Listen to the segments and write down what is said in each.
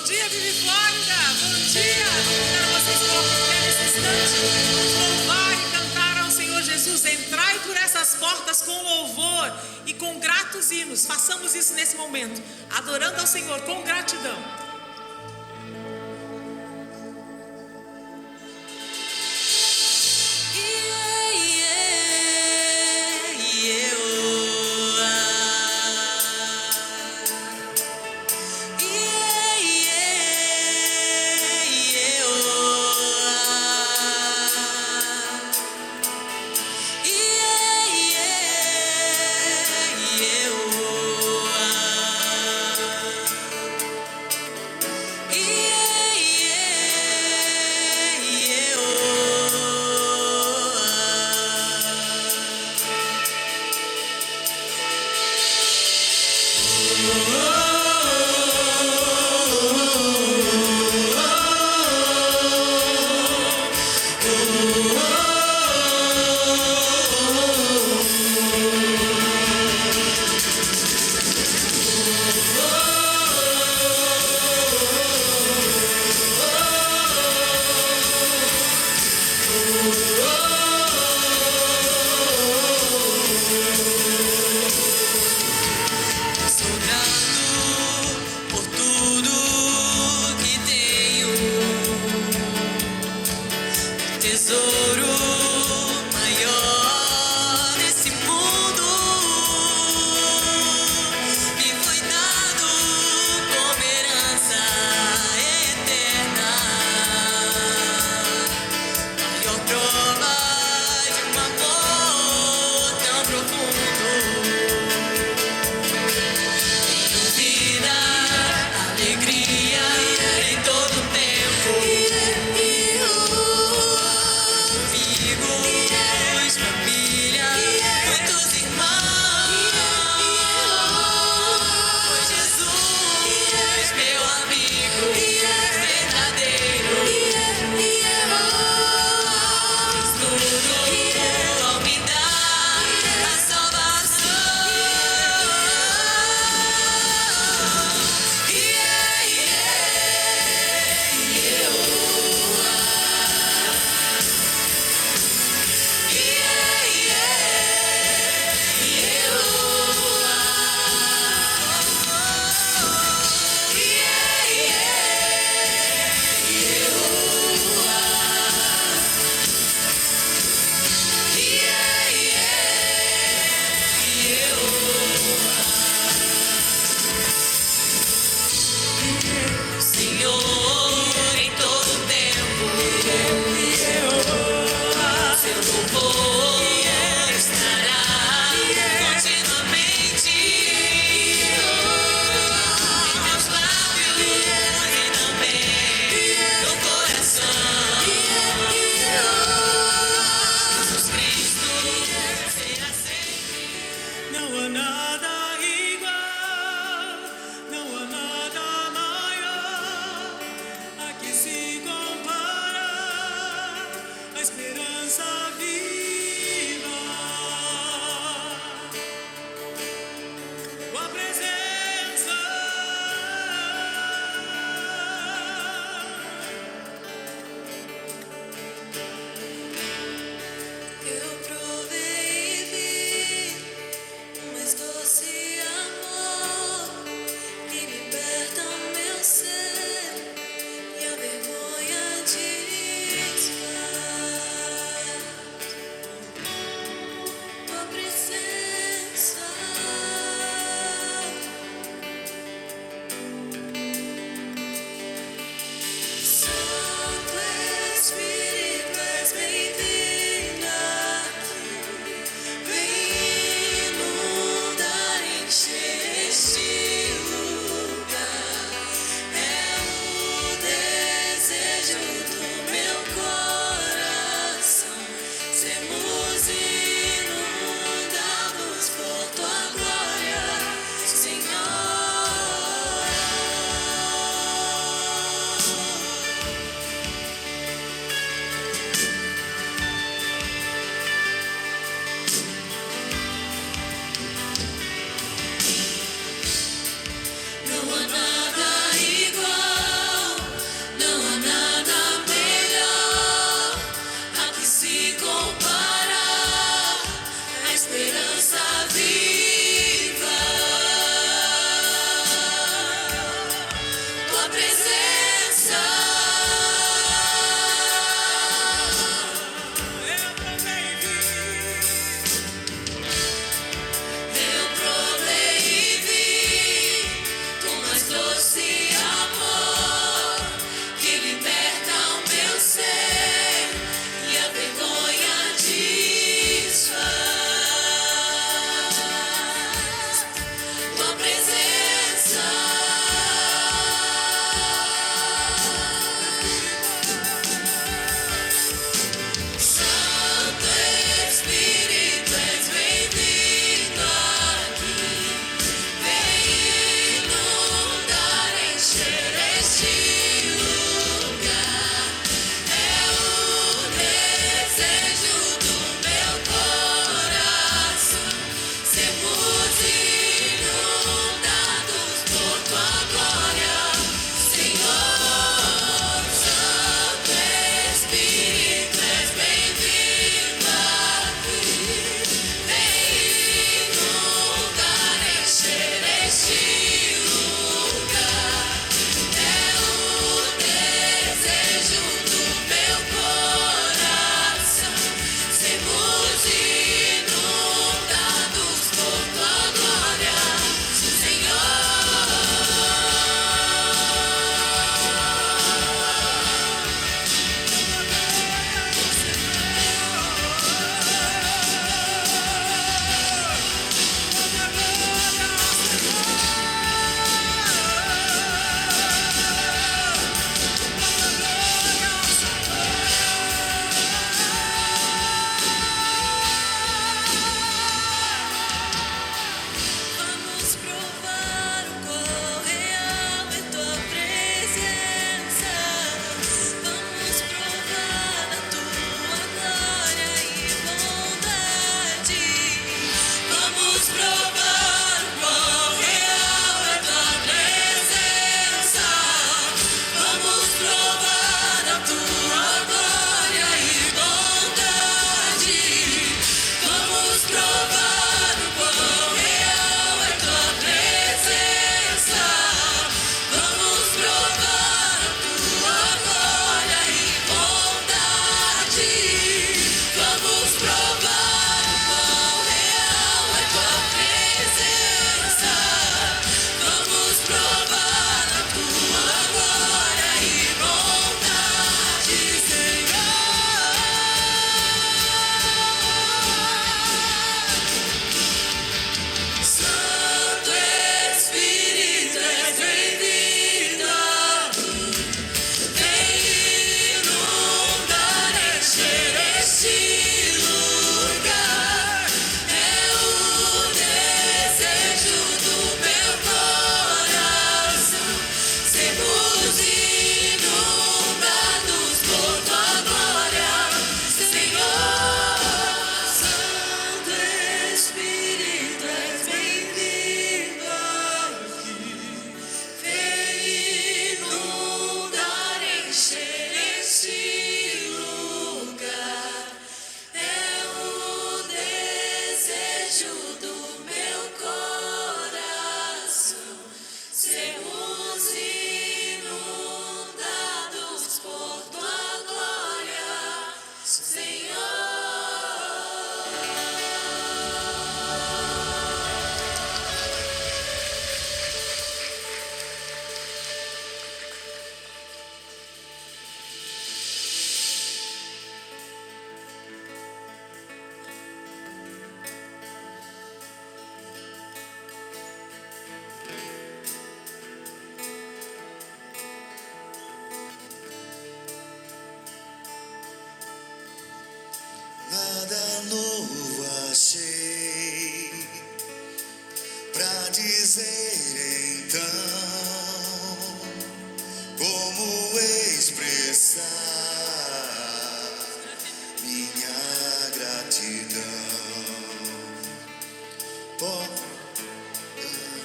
dia, Bibi Flórida! Bom dia! Quero vocês colocar nesse instante, louvar e cantar ao Senhor Jesus. Entrai por essas portas com louvor e com gratos hinos. Façamos isso nesse momento, adorando ao Senhor com gratidão. achei pra dizer então como expressar minha gratidão. Posso cantar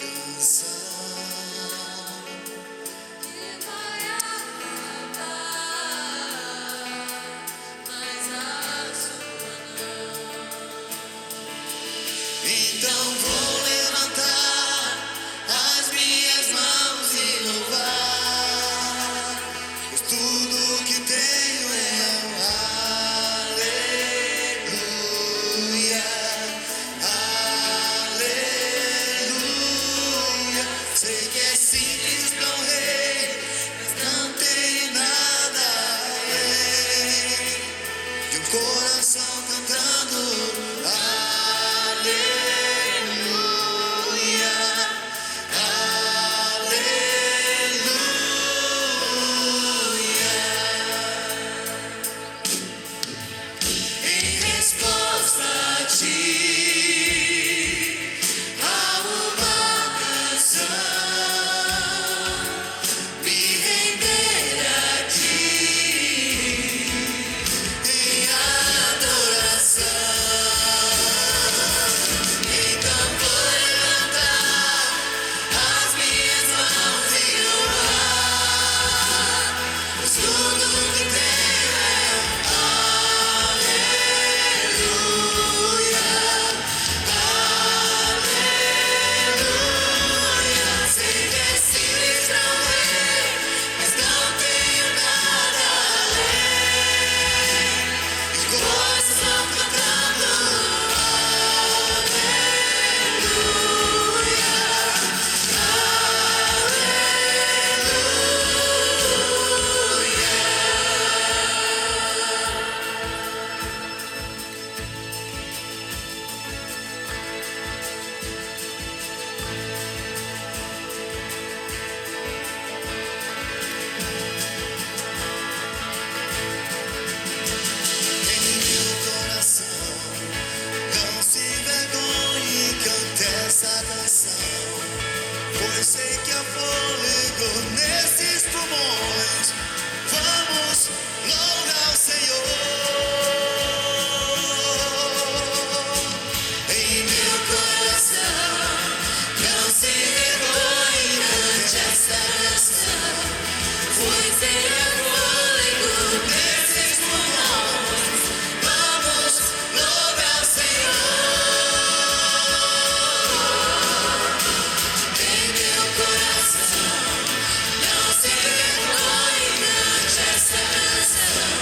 canção então vou levantar as minhas mãos e louvar, pois tudo que tenho é um aleluia, aleluia. Sei que é simples pra um rei, mas não tenho nada além de um coração cantando aleluia. Pois sei que há fôlego nesses pulmões. Vamos louvar o Senhor. Em meu coração não se vergonhe durante esta canção, pois ele há fôlego nesses pulmões. Vamos louvar o Senhor. Não se vergonhe durante esta canção,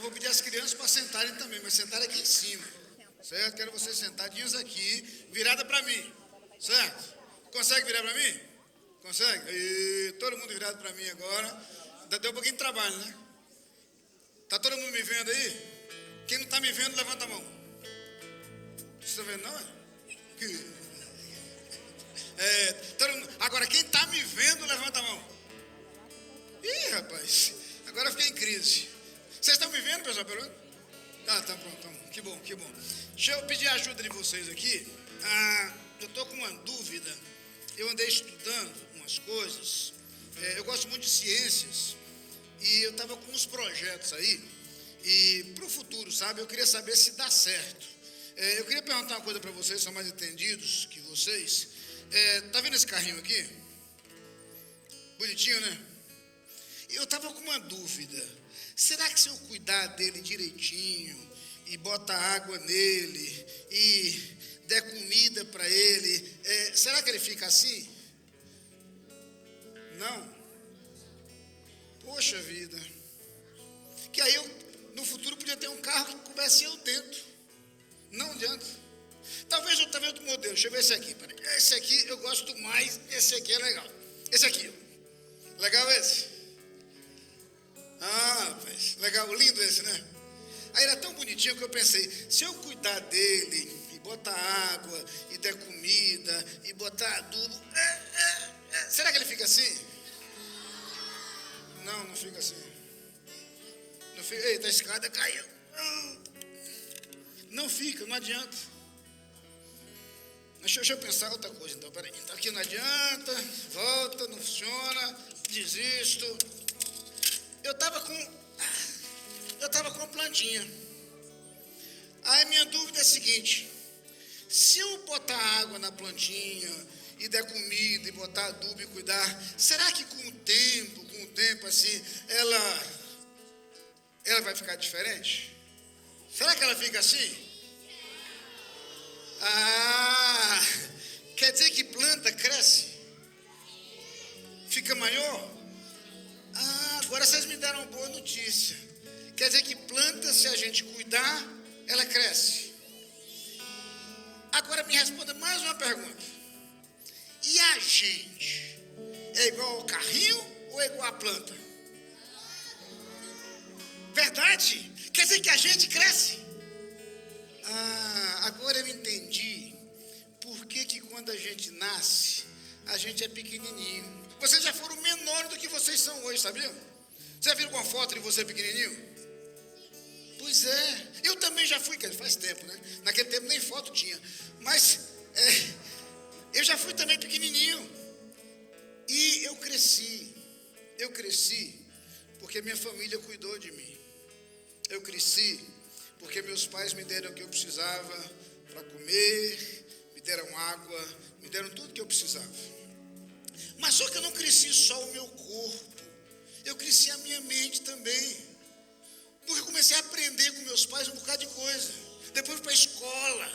Eu vou pedir às crianças para sentarem também, mas sentarem aqui em cima, certo? Quero vocês sentadinhos aqui, virada para mim, certo? Consegue virar para mim? Consegue? E todo mundo virado para mim agora. Deu um pouquinho de trabalho, né? Tá todo mundo me vendo aí? Quem não está me vendo, levanta a mão. Você está vendo, não? Agora, quem está me vendo, levanta a mão. Ih, rapaz, agora eu fiquei em crise. Vocês estão me vendo, pessoal? Tá pronto. Que bom. Deixa eu pedir a ajuda de vocês aqui. Eu estou com uma dúvida. Eu andei estudando umas coisas. Eu gosto muito de ciências. E eu estava com uns projetos aí. E para o futuro, sabe? Eu queria saber se dá certo. Eu queria perguntar uma coisa para vocês, são mais entendidos que vocês. Tá vendo esse carrinho aqui? Bonitinho, né? Eu estava com uma dúvida. Será que se eu cuidar dele direitinho e botar água nele e der comida para ele, será que ele fica assim? Não? Poxa vida. Que aí eu, no futuro, podia ter um carro que coubesse eu dentro. Não adianta. Talvez outro modelo. Deixa eu ver esse aqui. Peraí. Esse aqui eu gosto mais. Esse aqui é legal. Esse aqui. Legal esse? Rapaz, legal, lindo esse, né? Aí era tão bonitinho que eu pensei, se eu cuidar dele e botar água e der comida e botar adubo, será que ele fica assim? Não fica assim. Não fica. Eita, a escada caiu. Não fica, não adianta. Deixa eu pensar outra coisa, então. Peraí, então aqui não adianta, volta, não funciona, desisto. Eu estava com uma plantinha. Aí minha dúvida é a seguinte: se eu botar água na plantinha e der comida e botar adubo e cuidar, será que com o tempo assim, ela vai ficar diferente? Será que ela fica assim? Quer dizer que planta cresce? Fica maior? Agora vocês me deram uma boa notícia. Quer dizer que planta, se a gente cuidar, ela cresce. Agora me responda mais uma pergunta. E a gente? É igual ao carrinho ou é igual à planta? Verdade? Quer dizer que a gente cresce? Agora eu entendi por que quando a gente nasce, a gente é pequenininho. Vocês já foram menores do que vocês são hoje, sabiam? Você já viram uma foto de você pequenininho? Pois é, eu também já fui, faz tempo, né? Naquele tempo nem foto tinha. Mas eu já fui também pequenininho. E eu cresci porque minha família cuidou de mim. Eu cresci porque meus pais me deram o que eu precisava para comer, me deram água, me deram tudo que eu precisava. Mas só que eu não cresci só o meu corpo, eu cresci a minha mente também. Porque eu comecei a aprender com meus pais um bocado de coisa. Depois fui para a escola,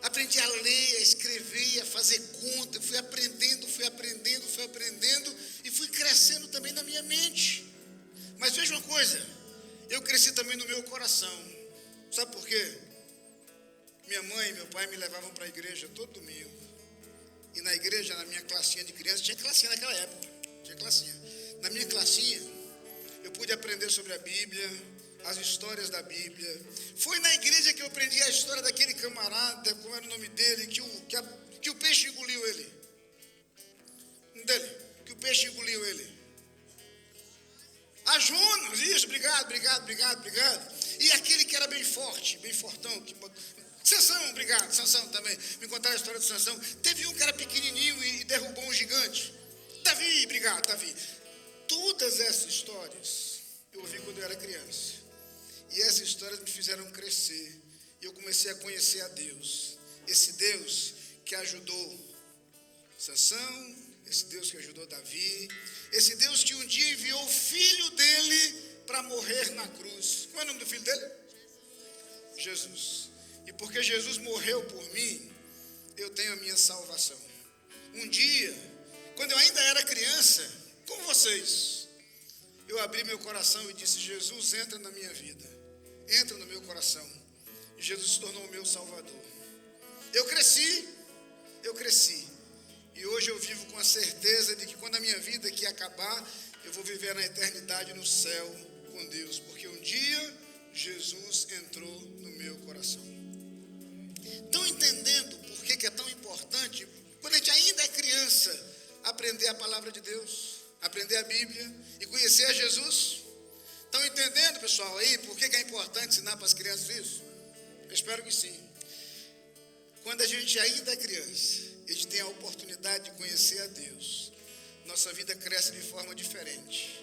aprendi a ler, a escrever, a fazer conta, fui aprendendo e fui crescendo também na minha mente. Mas veja uma coisa, eu cresci também no meu coração. Sabe por quê? Minha mãe e meu pai me levavam para a igreja todo domingo. E na igreja, na minha classinha de criança, tinha classinha naquela época, Na minha classinha, eu pude aprender sobre a Bíblia, as histórias da Bíblia. Foi na igreja que eu aprendi a história daquele camarada, como era o nome dele, que o peixe engoliu ele. Que o peixe engoliu ele. A Jonas, isso, obrigado. E aquele que era bem forte, bem fortão, Sansão, obrigado, Sansão também. Me contaram a história de Sansão. Teve um que era pequenininho e derrubou um gigante. Davi, obrigado, Davi. Todas essas histórias eu ouvi quando eu era criança. E essas histórias me fizeram crescer. E eu comecei a conhecer a Deus. Esse Deus que ajudou Sansão, esse Deus que ajudou Davi, esse Deus que um dia enviou o filho dele para morrer na cruz. Qual é o nome do filho dele? Jesus. E porque Jesus morreu por mim, eu tenho a minha salvação. Um dia, quando eu ainda era criança, como vocês, eu abri meu coração e disse: Jesus, entra na minha vida. entra no meu coração. Jesus se tornou o meu Salvador. Eu cresci. E hoje eu vivo com a certeza de que quando a minha vida aqui acabar, eu vou viver na eternidade no céu com Deus. Porque um dia Jesus entrou no meu coração. Estão entendendo por que é tão importante, quando a gente ainda é criança, aprender a palavra de Deus, aprender a Bíblia e conhecer a Jesus? Estão entendendo, pessoal, aí, por que é importante ensinar para as crianças isso? Eu espero que sim. Quando a gente ainda é criança, a gente tem a oportunidade de conhecer a Deus, nossa vida cresce de forma diferente.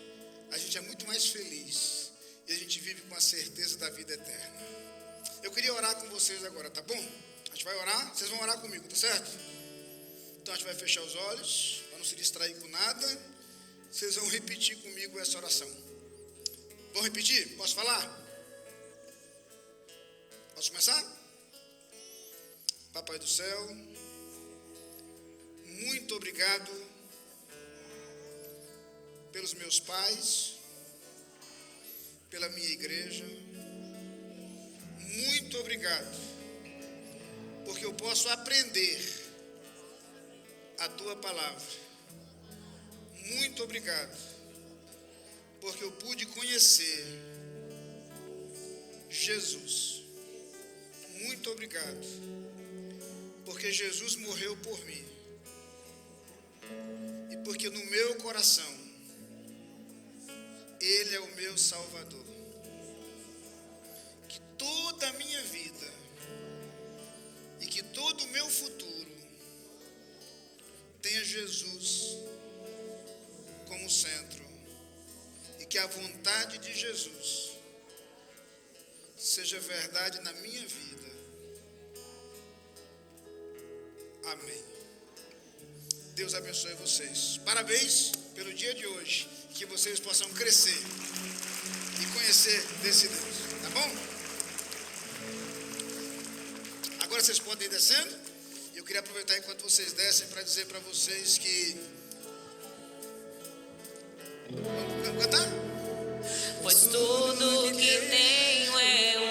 A gente é muito mais feliz e a gente vive com a certeza da vida eterna. Eu queria orar com vocês agora, tá bom? A gente vai orar, vocês vão orar comigo, tá certo? Então a gente vai fechar os olhos, para não se distrair com nada. Vocês vão repetir comigo essa oração. Vão repetir? Posso falar? Posso começar? Papai do céu, muito obrigado pelos meus pais, pela minha igreja. Muito obrigado, porque eu posso aprender a tua palavra. Muito obrigado, porque eu pude conhecer Jesus. Muito obrigado, porque Jesus morreu por mim. E porque no meu coração, Ele é o meu Salvador. Que toda a minha vida e que todo o meu futuro tenha Jesus como centro. E que a vontade de Jesus seja verdade na minha vida. Amém. Deus abençoe vocês. Parabéns pelo dia de hoje. Que vocês possam crescer e conhecer desse Deus. Tá bom? Agora vocês podem ir descendo. Eu queria aproveitar enquanto vocês descem para dizer para vocês que... Vamos cantar? Pois tudo que tenho é um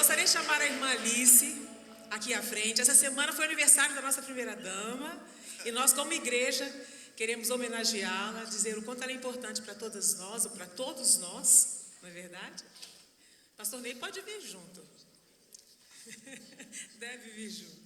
gostaria de chamar a irmã Alice aqui à frente. Essa semana foi o aniversário da nossa primeira-dama e nós, como igreja, queremos homenageá-la, dizer o quanto ela é importante para todas nós, ou para todos nós, não é verdade? Pastor Ney pode vir junto. Deve vir junto.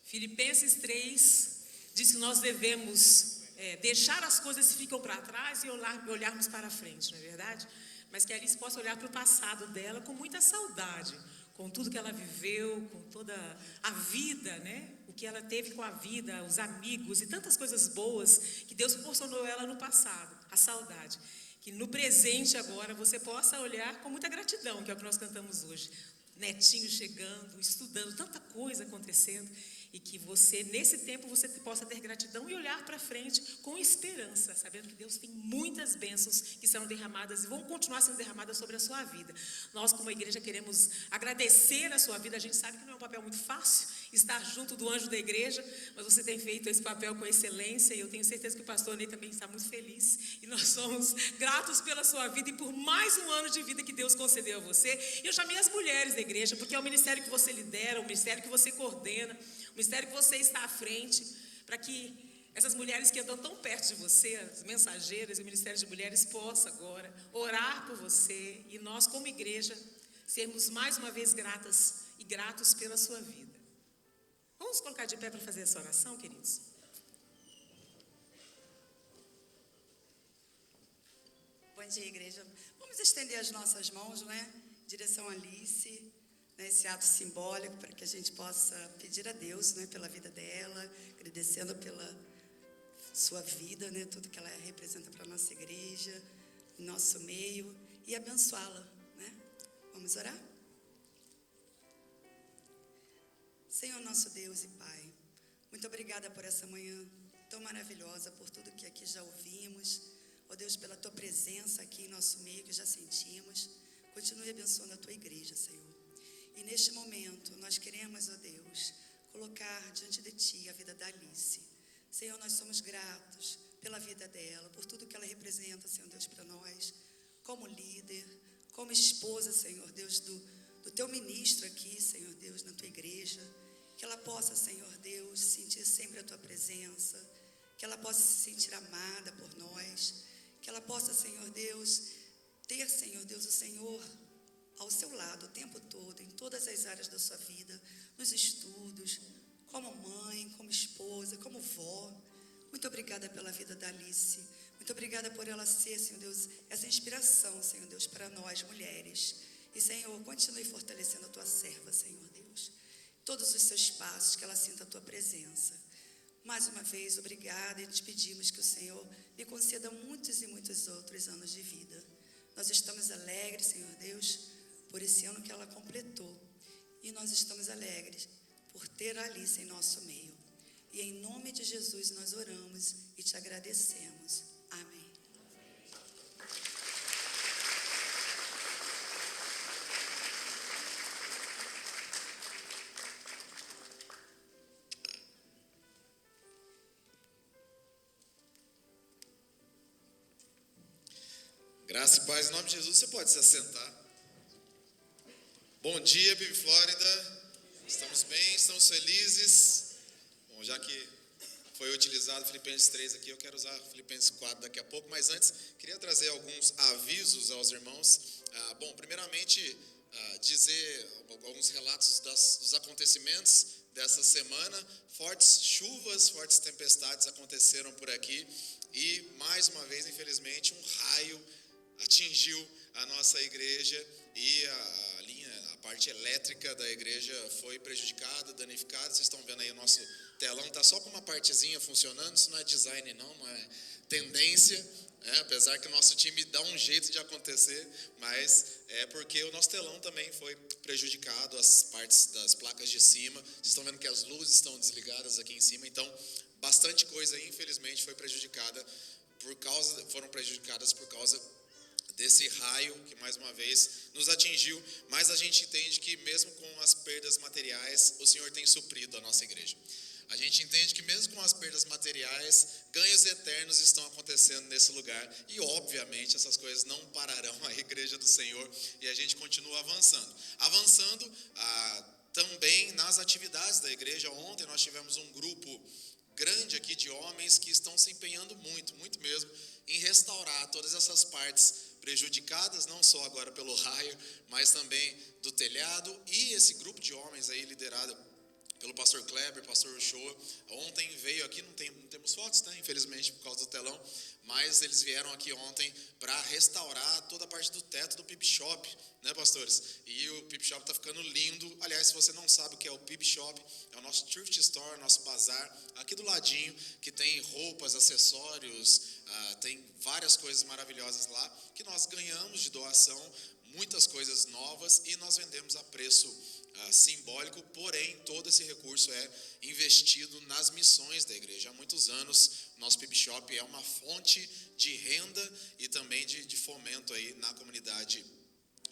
Filipenses 3 diz que nós devemos deixar as coisas que ficam para trás e olharmos para frente, não é verdade? Mas que a Alice possa olhar para o passado dela com muita saudade, com tudo que ela viveu, com toda a vida, né? O que ela teve com a vida, os amigos e tantas coisas boas que Deus proporcionou ela no passado, a saudade. Que no presente agora você possa olhar com muita gratidão, que é o que nós cantamos hoje. Netinho chegando, estudando, tanta coisa acontecendo. E que você, nesse tempo, você possa ter gratidão e olhar para frente com esperança, sabendo que Deus tem muitas bênçãos que serão derramadas e vão continuar sendo derramadas sobre a sua vida. Nós, como igreja, queremos agradecer a sua vida. A gente sabe que não é um papel muito fácil estar junto do anjo da igreja, mas você tem feito esse papel com excelência e eu tenho certeza que o pastor Ney também está muito feliz e nós somos gratos pela sua vida e por mais um ano de vida que Deus concedeu a você. E eu chamei as mulheres da igreja, porque é o ministério que você lidera, o ministério que você coordena, o ministério que você está à frente, para que essas mulheres que andam tão perto de você, as mensageiras e o Ministério de Mulheres, possa agora orar por você e nós, como igreja, sermos mais uma vez gratas e gratos pela sua vida. Vamos colocar de pé para fazer essa oração, queridos? Bom dia, igreja. Vamos estender as nossas mãos, né? Em direção a Alice, nesse ato simbólico, para que a gente possa pedir a Deus, né, pela vida dela, agradecendo pela sua vida, né, tudo que ela representa para a nossa igreja, nosso meio, e abençoá-la, né? Vamos orar? Senhor nosso Deus e Pai, muito obrigada por essa manhã tão maravilhosa, por tudo que aqui já ouvimos, ó Deus, pela Tua presença aqui em nosso meio, que já sentimos. Continue abençoando a Tua igreja, Senhor. E neste momento, nós queremos, ó Deus, colocar diante de Ti a vida da Alice. Senhor, nós somos gratos pela vida dela, por tudo que ela representa, Senhor Deus, para nós, como líder, como esposa, Senhor Deus, do Teu ministro aqui, Senhor Deus, na Tua igreja, que ela possa, Senhor Deus, sentir sempre a Tua presença, que ela possa se sentir amada por nós, que ela possa, Senhor Deus, ter, Senhor Deus, o Senhor ao seu lado o tempo todo, em todas as áreas da sua vida, nos estudos, como mãe, como esposa, como vó. Muito obrigada pela vida da Alice. Muito obrigada por ela ser, Senhor Deus, essa inspiração, Senhor Deus, para nós, mulheres. E, Senhor, continue fortalecendo a Tua serva, Senhor Deus. Todos os seus passos, que ela sinta a Tua presença. Mais uma vez, obrigada, e te pedimos que o Senhor lhe conceda muitos e muitos outros anos de vida. Nós estamos alegres, Senhor Deus, por esse ano que ela completou. E nós estamos alegres por ter a Alice em nosso meio. E em nome de Jesus nós oramos e te agradecemos. Amém. Graça e paz em nome de Jesus. Você pode se assentar. Bom dia, PIB Flórida. Estamos bem, estamos felizes. Bom, já que foi utilizado Filipenses 3 aqui, eu quero usar Filipenses 4 daqui a pouco, mas antes, queria trazer alguns avisos aos irmãos. Bom, primeiramente, dizer alguns relatos dos acontecimentos dessa semana. Fortes chuvas, fortes tempestades aconteceram por aqui e, mais uma vez, infelizmente, um raio atingiu a nossa igreja e a parte elétrica da igreja foi prejudicada, danificada. Vocês estão vendo aí o nosso telão, está só com uma partezinha funcionando. Isso não é design não é tendência, apesar que o nosso time dá um jeito de acontecer, mas é porque o nosso telão também foi prejudicado, as partes das placas de cima. Vocês estão vendo que as luzes estão desligadas aqui em cima, então bastante coisa aí, infelizmente, foram prejudicadas por causa desse raio que mais uma vez nos atingiu, mas a gente entende que mesmo com as perdas materiais, o Senhor tem suprido a nossa igreja. A gente entende que mesmo com as perdas materiais, ganhos eternos estão acontecendo nesse lugar e obviamente essas coisas não pararão a igreja do Senhor e a gente continua avançando também nas atividades da igreja. Ontem nós tivemos um grupo grande aqui de homens que estão se empenhando muito mesmo em restaurar todas essas partes prejudicadas, não só agora pelo raio, mas também do telhado. E esse grupo de homens aí liderado pelo pastor Kleber, pastor Uchoa, ontem veio aqui, não temos fotos, né, infelizmente por causa do telão, mas eles vieram aqui ontem para restaurar toda a parte do teto do Pip Shop, né, pastores? E o Pip Shop está ficando lindo. Aliás, se você não sabe o que é o Pip Shop, é o nosso thrift store, nosso bazar, aqui do ladinho, que tem roupas, acessórios, tem várias coisas maravilhosas lá, que nós ganhamos de doação, muitas coisas novas, e nós vendemos a preço simbólico, porém todo esse recurso é investido nas missões da igreja. Há muitos anos nosso Pip Shop é uma fonte de renda e também de fomento aí na comunidade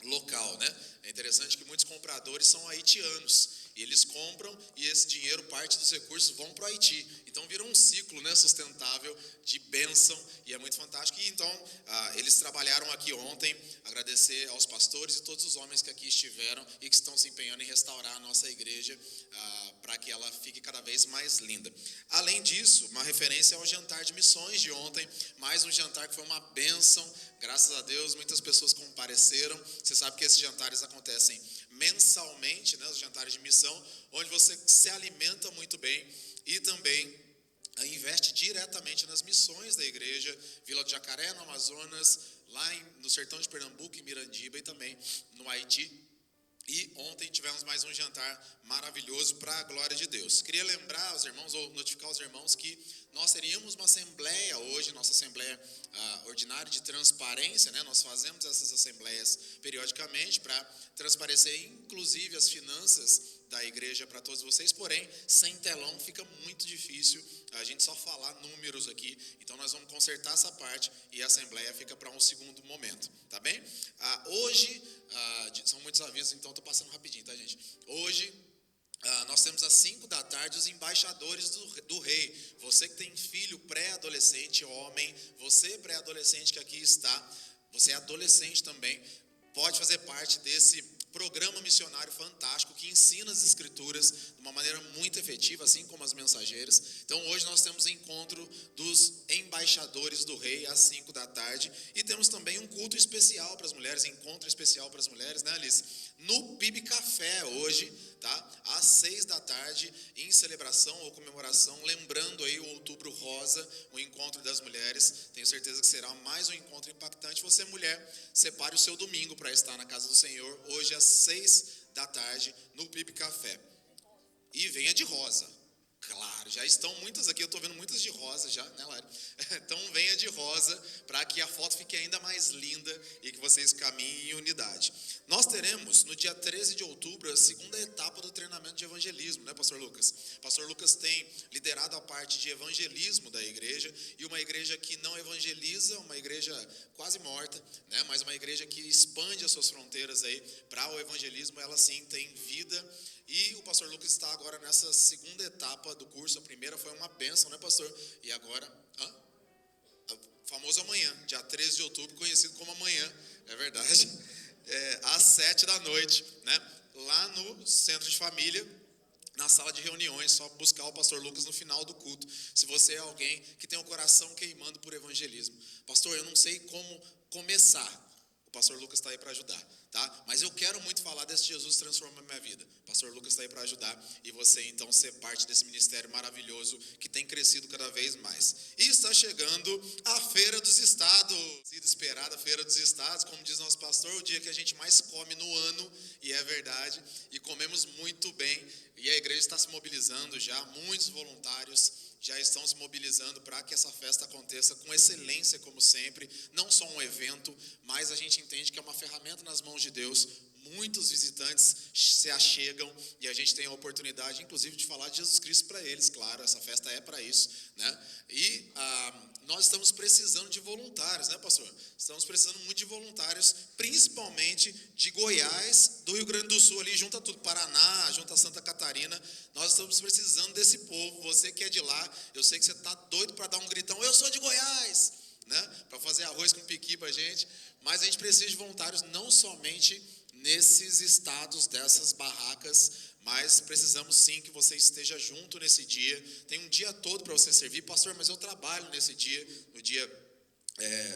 local, né? É interessante que muitos compradores são haitianos E eles compram e esse dinheiro, parte dos recursos, vão para o Haiti. Então vira um ciclo, né, sustentável de bênção e é muito fantástico. E então eles trabalharam aqui ontem, agradecer aos pastores e todos os homens que aqui estiveram e que estão se empenhando em restaurar a nossa igreja para que ela fique cada vez mais linda. Além disso, uma referência ao jantar de missões de ontem, mais um jantar que foi uma bênção, graças a Deus, muitas pessoas compareceram. Você sabe que esses jantares acontecem mensalmente, né, os jantares de missão, onde você se alimenta muito bem e também investe diretamente nas missões da igreja, Vila do Jacaré, no Amazonas, lá no sertão de Pernambuco, em Mirandiba e também no Haiti. E ontem tivemos mais um jantar maravilhoso para a glória de Deus. Queria lembrar aos irmãos, ou notificar aos irmãos, que nós teríamos uma assembleia hoje, nossa assembleia ordinária de transparência, né? Nós fazemos essas assembleias periodicamente para transparecer, inclusive, as finanças da igreja para todos vocês, porém, sem telão fica muito difícil a gente só falar números aqui, então nós vamos consertar essa parte e a assembleia fica para um segundo momento, tá bem? Hoje, são muitos avisos, então estou passando rapidinho, tá, gente? Hoje, nós temos às 5 da tarde os embaixadores do rei. Você que tem filho pré-adolescente, homem, você pré-adolescente que aqui está, você é adolescente também, pode fazer parte desse programa missionário fantástico que ensina as escrituras de uma maneira muito efetiva, assim como as mensageiras. Então hoje nós temos o encontro dos embaixadores do rei às 5 da tarde e temos também um culto especial para as mulheres, encontro especial para as mulheres, né, Alice? No PIB Café hoje, tá? Às 6 da tarde, em celebração ou comemoração, lembrando aí o Outubro Rosa, o encontro das mulheres. Tenho certeza que será mais um encontro impactante. Você, mulher, separe o seu domingo para estar na casa do Senhor, hoje às 6 da tarde, no PIB Café. E venha de rosa. Claro, já estão muitas aqui, eu estou vendo muitas de rosa já, né, Lari? Então venha de rosa para que a foto fique ainda mais linda e que vocês caminhem em unidade. Nós teremos no dia 13 de outubro a segunda etapa do treinamento de evangelismo, né, Pastor Lucas? Pastor Lucas tem liderado a parte de evangelismo da igreja e uma igreja que não evangeliza, uma igreja quase morta, né, mas uma igreja que expande as suas fronteiras aí para o evangelismo, ela sim tem vida. E o pastor Lucas está agora nessa segunda etapa do curso. A primeira foi uma bênção, né, pastor? E agora, o famoso amanhã, dia 13 de outubro, conhecido como amanhã, é verdade, às 7 da noite, né? Lá no Centro de Família, na sala de reuniões, só buscar o pastor Lucas no final do culto. Se você é alguém que tem o coração queimando por evangelismo. Pastor, eu não sei como começar. O pastor Lucas está aí para ajudar, tá? Mas eu quero muito falar desse Jesus transformando a minha vida. O pastor Lucas está aí para ajudar e você então ser parte desse ministério maravilhoso que tem crescido cada vez mais. E está chegando a Feira dos Estados, sido esperada a Feira dos Estados, como diz nosso pastor, o dia que a gente mais come no ano, e é verdade, e comemos muito bem, e a igreja está se mobilizando já, muitos voluntários já estão se mobilizando para que essa festa aconteça com excelência, como sempre, não só um evento, mas a gente entende que é uma ferramenta nas mãos de Deus. Muitos visitantes se achegam e a gente tem a oportunidade, inclusive, de falar de Jesus Cristo para eles, claro, essa festa é para isso, né? E nós estamos precisando de voluntários, né, pastor? Estamos precisando muito de voluntários, principalmente de Goiás, do Rio Grande do Sul, ali junta tudo, Paraná, junta Santa Catarina. Nós estamos precisando desse povo. Você que é de lá, eu sei que você está doido para dar um gritão, eu sou de Goiás, né? Para fazer arroz com piqui para a gente, mas a gente precisa de voluntários não somente nesses estados, dessas barracas, mas precisamos sim que você esteja junto nesse dia. Tem um dia todo para você servir. Pastor, mas eu trabalho nesse dia, no dia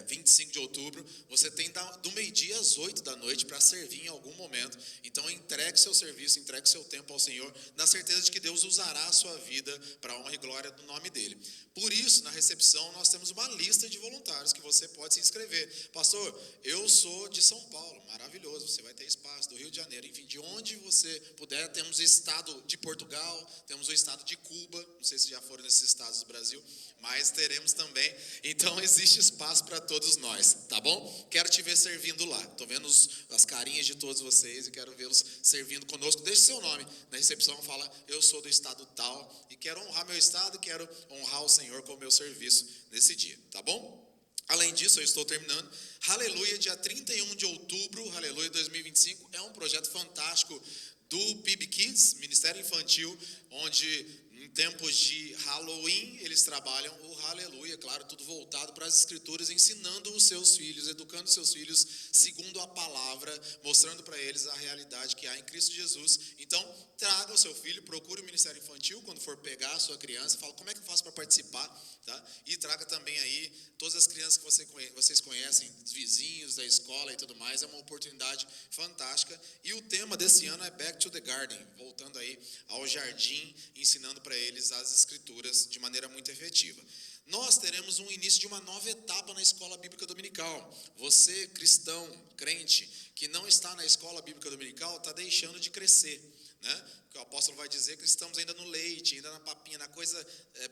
25 de outubro, você tem do meio-dia às 8 da noite para servir em algum momento. Então entregue seu serviço, entregue seu tempo ao Senhor, na certeza de que Deus usará a sua vida para a honra e glória do nome dele. Por isso, na recepção, nós temos uma lista de voluntários que você pode se inscrever. Pastor, eu sou de São Paulo, maravilhoso, você vai ter espaço, do Rio de Janeiro, enfim, de onde você puder. Temos o estado de Portugal, temos o estado de Cuba, não sei se já foram nesses estados do Brasil, mas teremos também. Então existe espaço para todos nós, tá bom? Quero te ver servindo lá. Estou vendo as carinhas de todos vocês e quero vê-los servindo conosco. Deixe seu nome na recepção, fala, eu sou do estado tal e quero honrar meu estado e quero honrar o Senhor com o meu serviço nesse dia, tá bom? Além disso, eu estou terminando. Aleluia, dia 31 de outubro, Aleluia 2025, é um projeto fantástico do PIB Kids, Ministério Infantil, onde em tempos de Halloween eles trabalham o Aleluia, claro, tudo voltado para as Escrituras, ensinando os seus filhos, educando os seus filhos segundo a palavra, mostrando para eles a realidade que há em Cristo Jesus. Então, traga o seu filho, procure o Ministério Infantil quando for pegar a sua criança, fala como é que eu faço para participar, tá? E traga também aí todas as crianças que vocês conhecem, os vizinhos da escola e tudo mais. É uma oportunidade fantástica. E o tema desse ano é Back to the Garden, voltando aí ao jardim, ensinando para eles as Escrituras de maneira muito efetiva. Nós teremos um início de uma nova etapa na Escola Bíblica Dominical. Você, cristão, crente, que não está na Escola Bíblica Dominical, está deixando de crescer, né? Que o apóstolo vai dizer que estamos ainda no leite, ainda na papinha, na coisa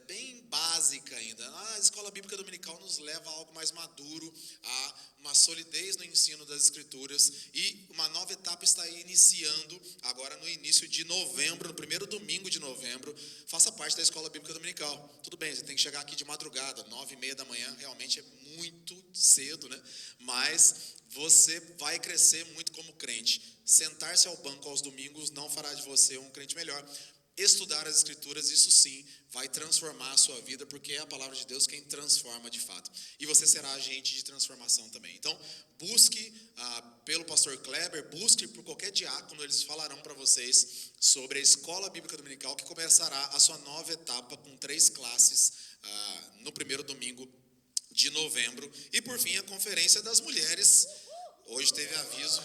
bem básica ainda. A Escola Bíblica Dominical nos leva a algo mais maduro, a uma solidez no ensino das Escrituras, e uma nova etapa está iniciando agora no início de novembro, no primeiro domingo de novembro. Faça parte da Escola Bíblica Dominical. Tudo bem, você tem que chegar aqui de madrugada, 9h30 da manhã, realmente é muito cedo, né? Mas você vai crescer muito como crente. Sentar-se ao banco aos domingos não fará de você um crente melhor. Estudar as Escrituras, isso sim, vai transformar a sua vida, porque é a palavra de Deus quem transforma de fato. E você será agente de transformação também. Então, busque pelo pastor Kleber, busque por qualquer diácono, eles falarão para vocês sobre a Escola Bíblica Dominical, que começará a sua nova etapa com 3 classes no primeiro domingo de novembro. E por fim, a Conferência das Mulheres. Hoje teve aviso.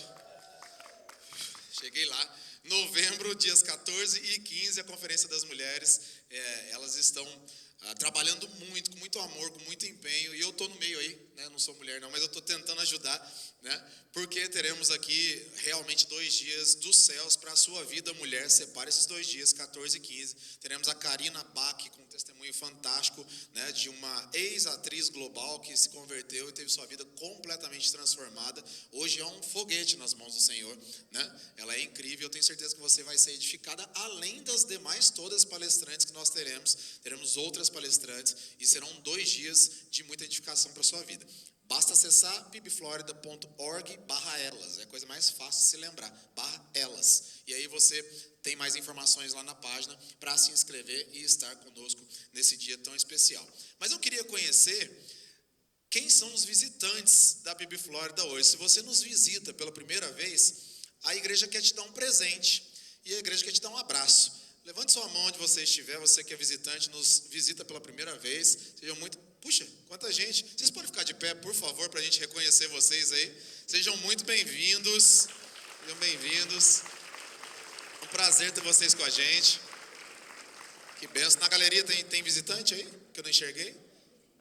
Cheguei lá. Novembro, dias 14 e 15, a Conferência das Mulheres. Elas estão trabalhando muito, com muito amor, com muito empenho. E eu estou no meio aí, né? Não sou mulher não, mas eu estou tentando ajudar, né? Porque teremos aqui realmente 2 dias dos céus para a sua vida, mulher. Separe esses 2 dias, 14 e 15. Teremos a Karina Bach com um testemunho fantástico, né? De uma ex-atriz global que se converteu e teve sua vida completamente transformada. Hoje é um foguete nas mãos do Senhor, né? Ela é incrível, eu tenho certeza que você vai ser edificada, além das demais todas palestrantes que nós teremos. Teremos outras palestrantes e serão 2 dias de muita edificação para a sua vida. Basta acessar pibflorida.org/elas, é a coisa mais fácil de se lembrar, /elas. E aí você tem mais informações lá na página para se inscrever e estar conosco nesse dia tão especial. Mas eu queria conhecer quem são os visitantes da PIB Flórida hoje. Se você nos visita pela primeira vez, a igreja quer te dar um presente e a igreja quer te dar um abraço. Levante sua mão onde você estiver, você que é visitante, nos visita pela primeira vez. Sejam muito... Puxa, quanta gente. Vocês podem ficar de pé, por favor, para a gente reconhecer vocês aí. Sejam muito bem-vindos. Sejam bem-vindos. É um prazer ter vocês com a gente. Que benção. Na galeria tem visitante aí? Que eu não enxerguei?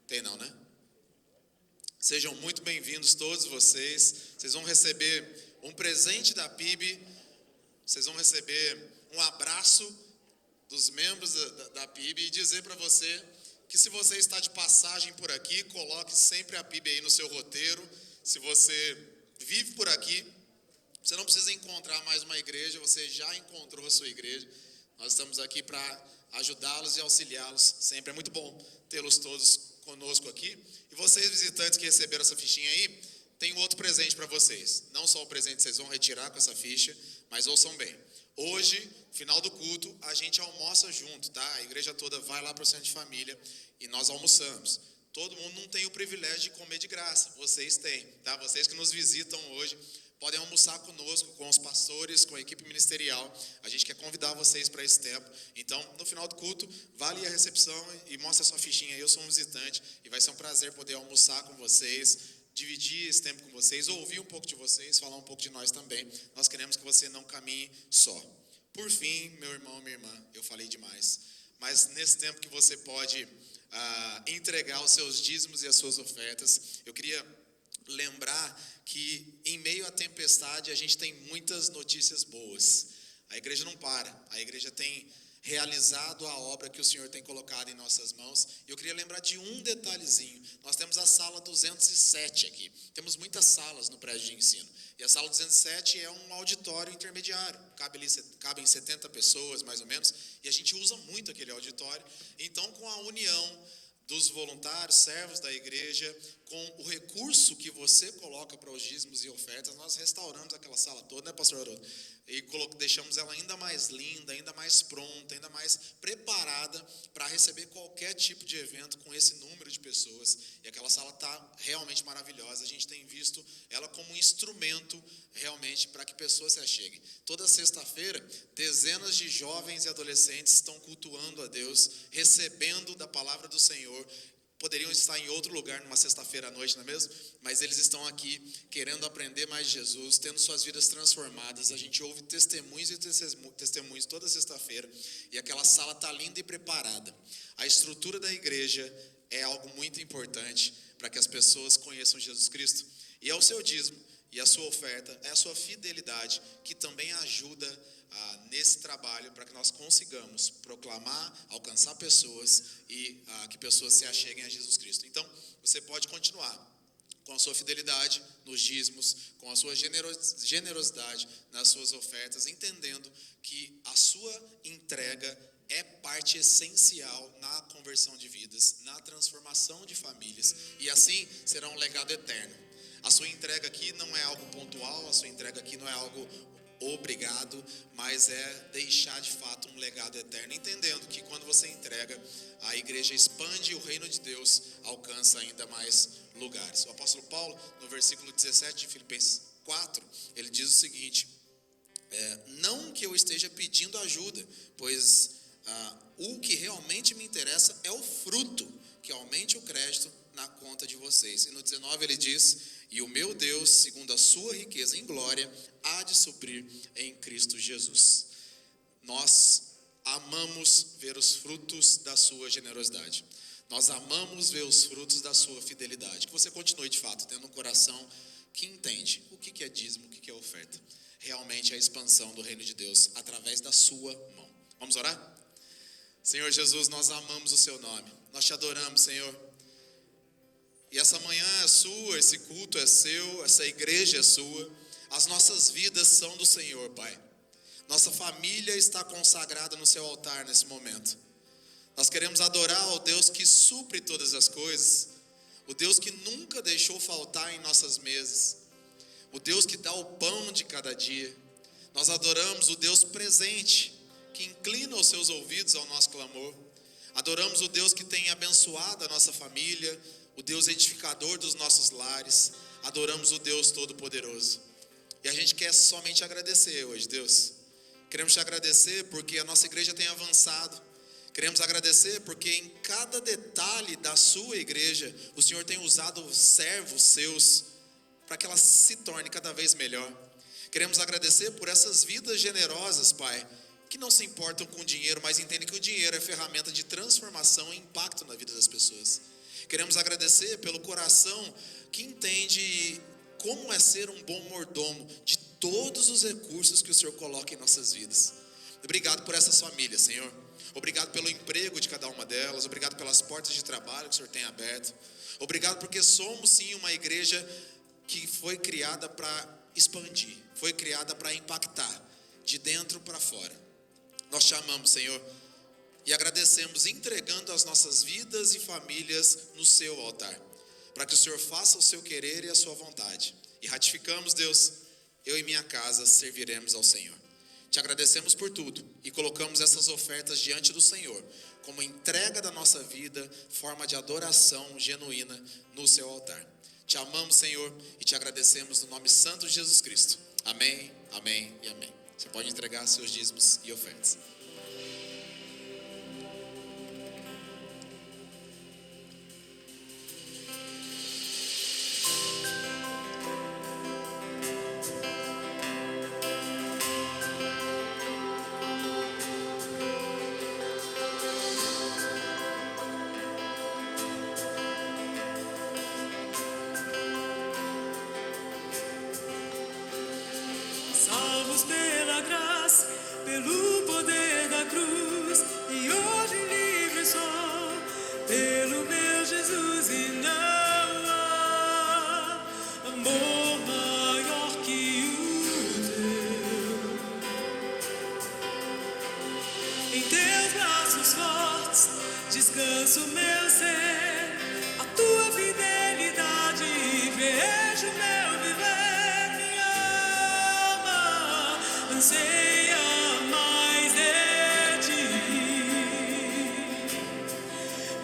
Tem não, né? Sejam muito bem-vindos todos vocês. Vocês vão receber um presente da PIB. Vocês vão receber um abraço dos membros da PIB e dizer para você que se você está de passagem por aqui, coloque sempre a PIB aí no seu roteiro. Se você vive por aqui, você não precisa encontrar mais uma igreja, você já encontrou a sua igreja. Nós estamos aqui para ajudá-los e auxiliá-los sempre. É muito bom tê-los todos conosco aqui. E vocês, visitantes que receberam essa fichinha aí, tem um outro presente para vocês. Não só o presente que vocês vão retirar com essa ficha, mas ouçam bem. Hoje, final do culto, a gente almoça junto, tá? A igreja toda vai lá para o centro de família e nós almoçamos. Todo mundo não tem o privilégio de comer de graça, vocês têm, tá? Vocês que nos visitam hoje podem almoçar conosco, com os pastores, com a equipe ministerial. A gente quer convidar vocês para esse tempo. Então, no final do culto, vá ali a recepção e mostre a sua fichinha aí. Eu sou um visitante e vai ser um prazer poder almoçar com vocês, dividir esse tempo com vocês, ouvir um pouco de vocês, falar um pouco de nós também. Nós queremos que você não caminhe só. Por fim, meu irmão, minha irmã, eu falei demais, mas nesse tempo que você pode entregar os seus dízimos e as suas ofertas, eu queria lembrar que em meio à tempestade a gente tem muitas notícias boas. A igreja não para, a igreja tem realizado a obra que o Senhor tem colocado em nossas mãos. Eu queria lembrar de um detalhezinho. Nós temos a sala 207 aqui. Temos muitas salas no prédio de ensino. E a sala 207 é um auditório intermediário. Cabem 70 pessoas, mais ou menos. E a gente usa muito aquele auditório. Então, com a união dos voluntários, servos da igreja, com o recurso que você coloca para os dízimos e ofertas. Nós restauramos aquela sala toda, né, pastor Haroldo? E deixamos ela ainda mais linda, ainda mais pronta, ainda mais preparada para receber qualquer tipo de evento com esse número de pessoas. E aquela sala está realmente maravilhosa. A gente tem visto ela como um instrumento realmente para que pessoas se acheguem. Toda sexta-feira, dezenas de jovens e adolescentes estão cultuando a Deus, recebendo da palavra do Senhor. Poderiam estar em outro lugar numa sexta-feira à noite, não é mesmo? Mas eles estão aqui querendo aprender mais de Jesus, tendo suas vidas transformadas. A gente ouve testemunhos e testemunhos toda sexta-feira, e aquela sala está linda e preparada. A estrutura da igreja é algo muito importante para que as pessoas conheçam Jesus Cristo. E é o seu dízimo e a sua oferta, é a sua fidelidade que também ajuda nesse trabalho para que nós consigamos proclamar, alcançar pessoas e que pessoas se acheguem a Jesus Cristo. Então, você pode continuar com a sua fidelidade nos dízimos, com a sua generosidade nas suas ofertas, entendendo que a sua entrega é parte essencial na conversão de vidas, na transformação de famílias, e assim será um legado eterno. A sua entrega aqui não é algo pontual, a sua entrega aqui não é algo obrigado, mas é deixar de fato um legado eterno, entendendo que quando você entrega, a igreja expande e o reino de Deus alcança ainda mais lugares. O apóstolo Paulo, no versículo 17 de Filipenses 4, ele diz o seguinte: não que eu esteja pedindo ajuda, pois o que realmente me interessa é o fruto, que aumente o crédito na conta de vocês. E no 19 ele diz: e o meu Deus, segundo a sua riqueza em glória, há de suprir em Cristo Jesus. Nós amamos ver os frutos da sua generosidade. Nós amamos ver os frutos da sua fidelidade. Que você continue de fato tendo um coração que entende o que é dízimo, o que é oferta. Realmente a expansão do reino de Deus através da sua mão. Vamos orar? Senhor Jesus, nós amamos o seu nome. Nós te adoramos, Senhor. E essa manhã é sua, esse culto é seu, essa igreja é sua. As nossas vidas são do Senhor, Pai. Nossa família está consagrada no seu altar nesse momento. Nós queremos adorar ao Deus que supre todas as coisas, o Deus que nunca deixou faltar em nossas mesas, o Deus que dá o pão de cada dia. Nós adoramos o Deus presente, que inclina os seus ouvidos ao nosso clamor. Adoramos o Deus que tem abençoado a nossa família, o Deus edificador dos nossos lares. Adoramos o Deus Todo-Poderoso. E a gente quer somente agradecer hoje, Deus. Queremos te agradecer porque a nossa igreja tem avançado. Queremos agradecer porque em cada detalhe da sua igreja, o Senhor tem usado servos seus para que ela se torne cada vez melhor. Queremos agradecer por essas vidas generosas, Pai, que não se importam com o dinheiro, mas entendem que o dinheiro é ferramenta de transformação e impacto na vida das pessoas. Queremos agradecer pelo coração que entende como é ser um bom mordomo de todos os recursos que o Senhor coloca em nossas vidas. Obrigado por essas famílias, Senhor. Obrigado pelo emprego de cada uma delas. Obrigado pelas portas de trabalho que o Senhor tem aberto. Obrigado porque somos sim uma igreja que foi criada para expandir, foi criada para impactar de dentro para fora. Nós te amamos, Senhor, e agradecemos entregando as nossas vidas e famílias no seu altar, para que o Senhor faça o seu querer e a sua vontade. E ratificamos, Deus, eu e minha casa serviremos ao Senhor. Te agradecemos por tudo e colocamos essas ofertas diante do Senhor, como entrega da nossa vida, forma de adoração genuína no seu altar. Te amamos, Senhor, e te agradecemos no nome santo de Jesus Cristo. Amém, amém e amém. Você pode entregar seus dízimos e ofertas. Salvos pela graça, pelo poder da cruz, e hoje livre sou, pelo meu Jesus, e não há amor maior que o teu. Em teus braços fortes, descanso meu ser, a tua fidelidade, vejo meu viver, minha alma anseia mais de ti,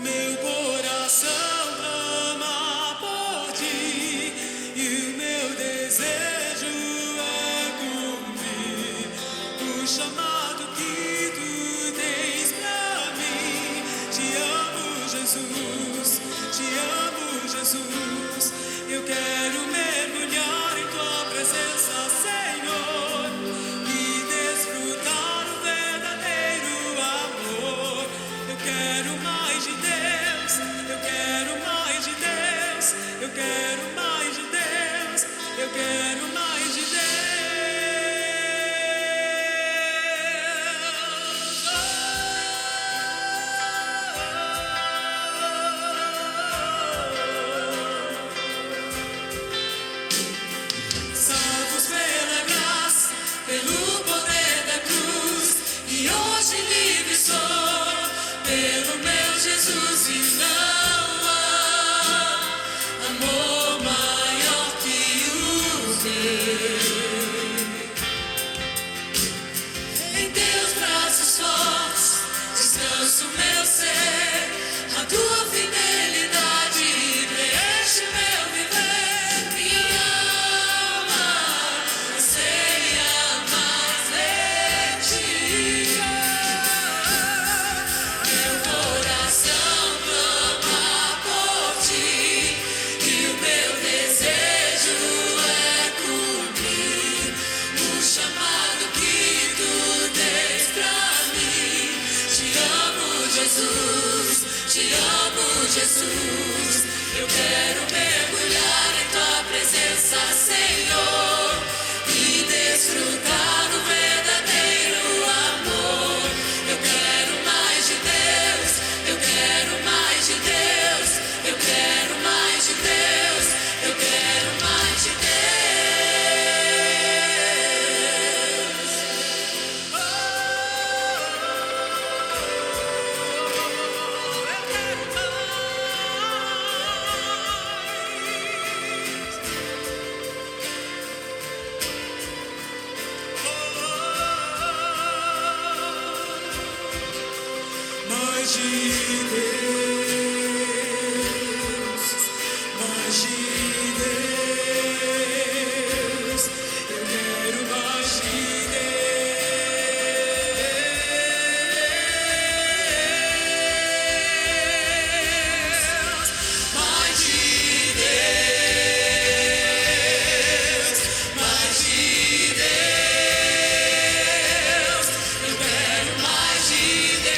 meu coração clama por ti, e o meu desejo é cumprir o chamado que tu tens pra mim. Te amo, Jesus, eu quero mergulhar em tua presença, Senhor, e desfrutar o verdadeiro amor. Eu quero mais de Deus, eu quero mais de Deus, eu quero mais de Deus, eu quero mais de Deus. Salvos pela graça, pelo poder da cruz, e hoje livre sou, pelo meu Jesus, e não há amor maior que o teu. Em teus braços fortes, descanso meu ser, a tua fidelidade preenche meu viver, minha alma anseia mais de ti, meu coração clama por ti, e o meu desejo é cumprir o chamado que tu tens pra mim. Te amo, Jesus, eu quero mergulhar em tua presença, Senhor, e desfrutar do verdadeiro amor. Eu quero mais de Deus, eu quero mais de Deus, eu quero mais de Deus, eu quero mais de Deus. Mais de Deus, mais de Deus, eu quero mais de Deus, mais de Deus, mais de Deus, eu quero mais de Deus.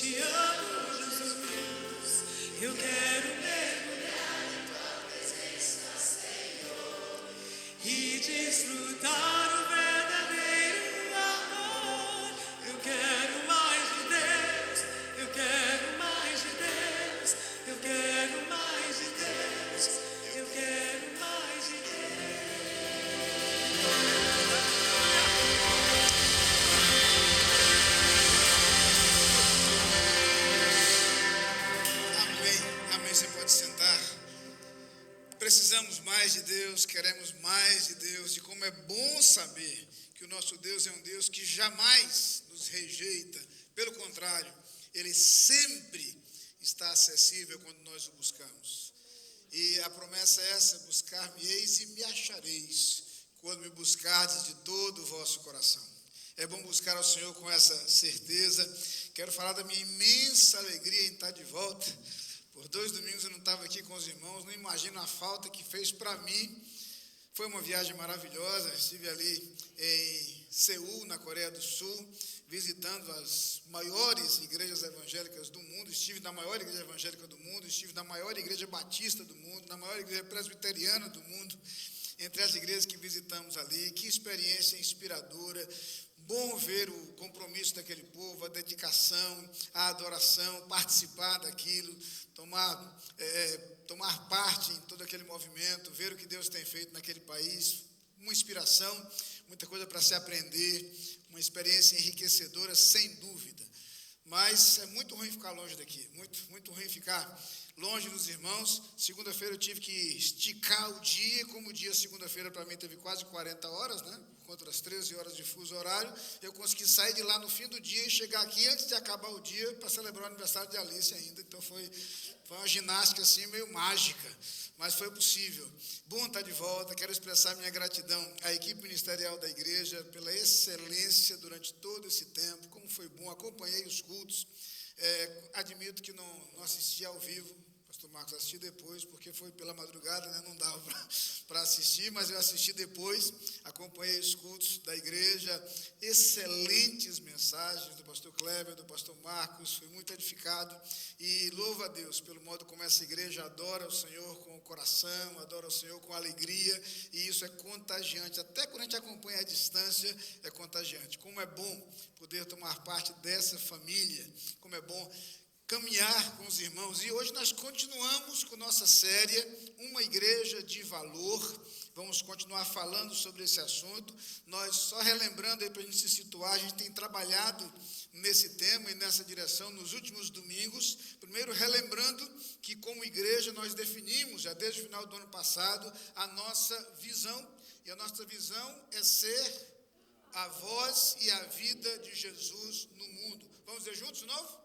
te amo, Jesus. Eu quero mergulhar em tua presença, Senhor, e desfrutar o verdadeiro amor. Eu quero mais de Deus, eu quero mais de Deus, eu quero mais de Deus, eu quero mais de Deus. Amém. Amém. Você pode sentar. Precisamos mais de Deus, queremos mais de Deus, e como é bom saber que o nosso Deus é um Deus que jamais nos rejeita. Pelo contrário, Ele sempre está acessível quando nós o buscamos. E a promessa é essa: buscar-me-eis e me achareis, quando me buscardes de todo o vosso coração. É bom buscar ao Senhor com essa certeza. Quero falar da minha imensa alegria em estar de volta. Por 2 domingos eu não estava aqui com os irmãos, não imagino a falta que fez para mim. Foi uma viagem maravilhosa. Estive ali em Seul, na Coreia do Sul, visitando as maiores igrejas evangélicas do mundo. Estive na maior igreja evangélica do mundo, estive na maior igreja batista do mundo, na maior igreja presbiteriana do mundo, entre as igrejas que visitamos ali. Que experiência inspiradora. Bom ver o compromisso daquele povo, a dedicação, a adoração, participar daquilo, tomar parte em todo aquele movimento, ver o que Deus tem feito naquele país. Uma inspiração, muita coisa para se aprender, uma experiência enriquecedora, sem dúvida. Mas é muito ruim ficar longe daqui, muito ruim ficar longe dos irmãos. Segunda-feira eu tive que esticar o dia, como o dia segunda-feira para mim teve quase 40 horas, né? Contra as 13 horas de fuso horário, eu consegui sair de lá no fim do dia e chegar aqui antes de acabar o dia para celebrar o aniversário de Alice ainda. Então foi uma ginástica assim meio mágica, mas foi possível. Bom estar de volta. Quero expressar minha gratidão à equipe ministerial da igreja pela excelência durante todo esse tempo. Como foi bom, acompanhei os cultos. Admito que não assisti ao vivo. Pastor Marcos assisti depois, porque foi pela madrugada, né? Não dava para assistir, mas eu assisti depois, acompanhei os cultos da igreja, excelentes mensagens do pastor Kleber, do pastor Marcos, fui muito edificado, e louvo a Deus pelo modo como essa igreja adora o Senhor com o coração, adora o Senhor com alegria, e isso é contagiante. Até quando a gente acompanha à distância, é contagiante. Como é bom poder tomar parte dessa família, como é bom caminhar com os irmãos. E hoje nós continuamos com nossa série Uma Igreja de Valor. Vamos continuar falando sobre esse assunto. Nós, só relembrando aí para a gente se situar, a gente tem trabalhado nesse tema e nessa direção nos últimos domingos. Primeiro, relembrando que como igreja nós definimos, já desde o final do ano passado, a nossa visão. E a nossa visão é ser a voz e a vida de Jesus no mundo. Vamos dizer juntos de novo?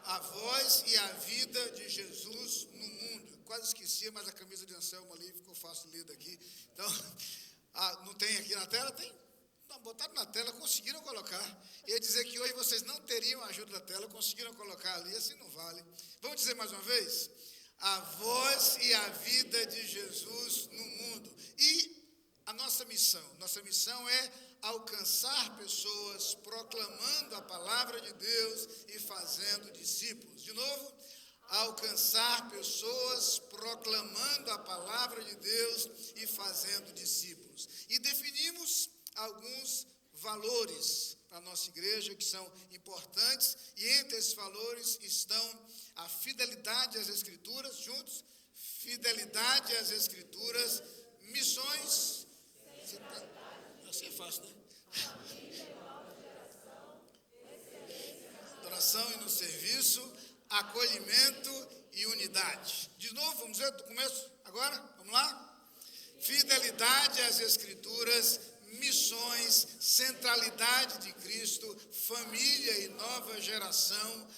A voz e a vida de Jesus no mundo. Quase esquecia, mas a camisa de Anselmo ali ficou fácil ler daqui. Então, não tem aqui na tela? Tem. Não, botaram na tela, conseguiram colocar. Ia dizer que hoje vocês não teriam a ajuda da tela, conseguiram colocar ali, assim não vale. Vamos dizer mais uma vez? A voz e a vida de Jesus no mundo. E a nossa missão é alcançar pessoas, proclamando a palavra de Deus e fazendo discípulos. De novo, alcançar pessoas, proclamando a palavra de Deus e fazendo discípulos. E definimos alguns valores para a nossa igreja que são importantes, e entre esses valores estão a fidelidade às Escrituras, juntos, fidelidade às Escrituras, missões, assim é fácil, né? Adoração e no serviço, acolhimento e unidade. De novo, vamos ver do começo agora? Vamos lá? Fidelidade às Escrituras, missões, centralidade de Cristo, família e nova geração,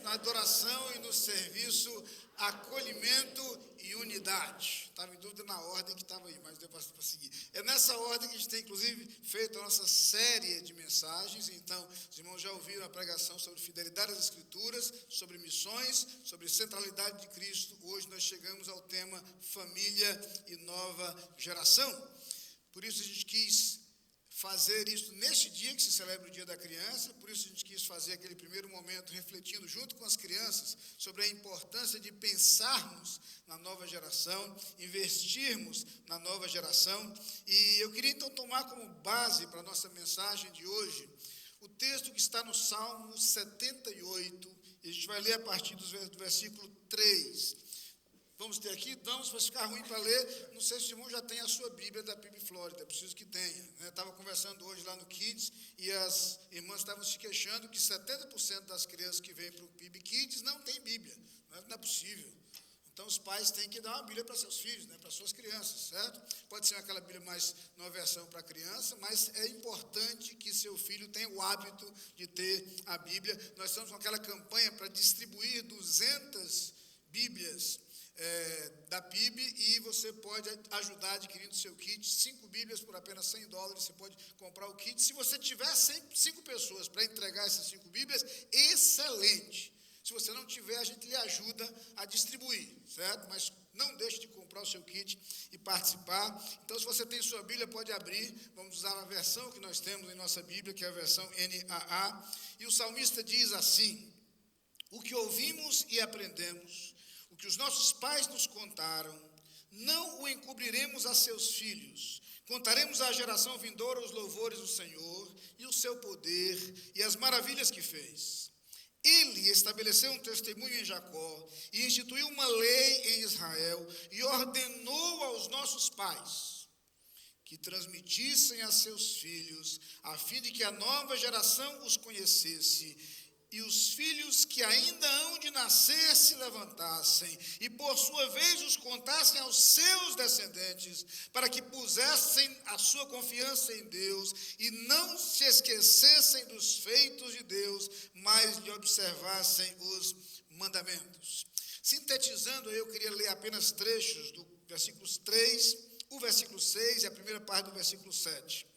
na adoração e no serviço, acolhimento e unidade. Estava em dúvida na ordem que estava aí, mas deu para seguir. É nessa ordem que a gente tem, inclusive, feito a nossa série de mensagens. Então, os irmãos já ouviram a pregação sobre fidelidade às Escrituras, sobre missões, sobre centralidade de Cristo. Hoje nós chegamos ao tema família e nova geração. Por isso a gente quis fazer isso neste dia que se celebra o Dia da Criança, por isso a gente quis fazer aquele primeiro momento refletindo junto com as crianças sobre a importância de pensarmos na nova geração, investirmos na nova geração. E eu queria então tomar como base para a nossa mensagem de hoje o texto que está no Salmo 78, e a gente vai ler a partir do versículo 3. Vamos ter aqui? Vamos, vai ficar ruim para ler. Não sei se o irmão já tem a sua Bíblia da PIB Flórida, é preciso que tenha. Estava conversando hoje lá no Kids e as irmãs estavam se queixando que 70% das crianças que vêm para o PIB Kids não tem Bíblia. Não é possível. Então, os pais têm que dar uma Bíblia para seus filhos, para suas crianças, certo? Pode ser aquela Bíblia mais numa versão para criança, mas é importante que seu filho tenha o hábito de ter a Bíblia. Nós estamos com aquela campanha para distribuir 200 Bíblias da PIB, e você pode ajudar adquirindo seu kit, 5 Bíblias por apenas $100, você pode comprar o kit. Se você tiver 5 pessoas para entregar essas 5 Bíblias, excelente. Se você não tiver, a gente lhe ajuda a distribuir, certo? Mas não deixe de comprar o seu kit e participar. Então, se você tem sua Bíblia, pode abrir. Vamos usar a versão que nós temos em nossa Bíblia, que é a versão NAA. E o salmista diz assim: o que ouvimos e aprendemos, o que os nossos pais nos contaram, não o encobriremos a seus filhos. Contaremos à geração vindoura os louvores do Senhor e o seu poder e as maravilhas que fez. Ele estabeleceu um testemunho em Jacó e instituiu uma lei em Israel e ordenou aos nossos pais que transmitissem a seus filhos, a fim de que a nova geração os conhecesse, e os filhos que ainda hão de nascer se levantassem, e por sua vez os contassem aos seus descendentes, para que pusessem a sua confiança em Deus, e não se esquecessem dos feitos de Deus, mas lhe observassem os mandamentos. Sintetizando, eu queria ler apenas trechos do versículos 3, o versículo 6 e a primeira parte do versículo 7.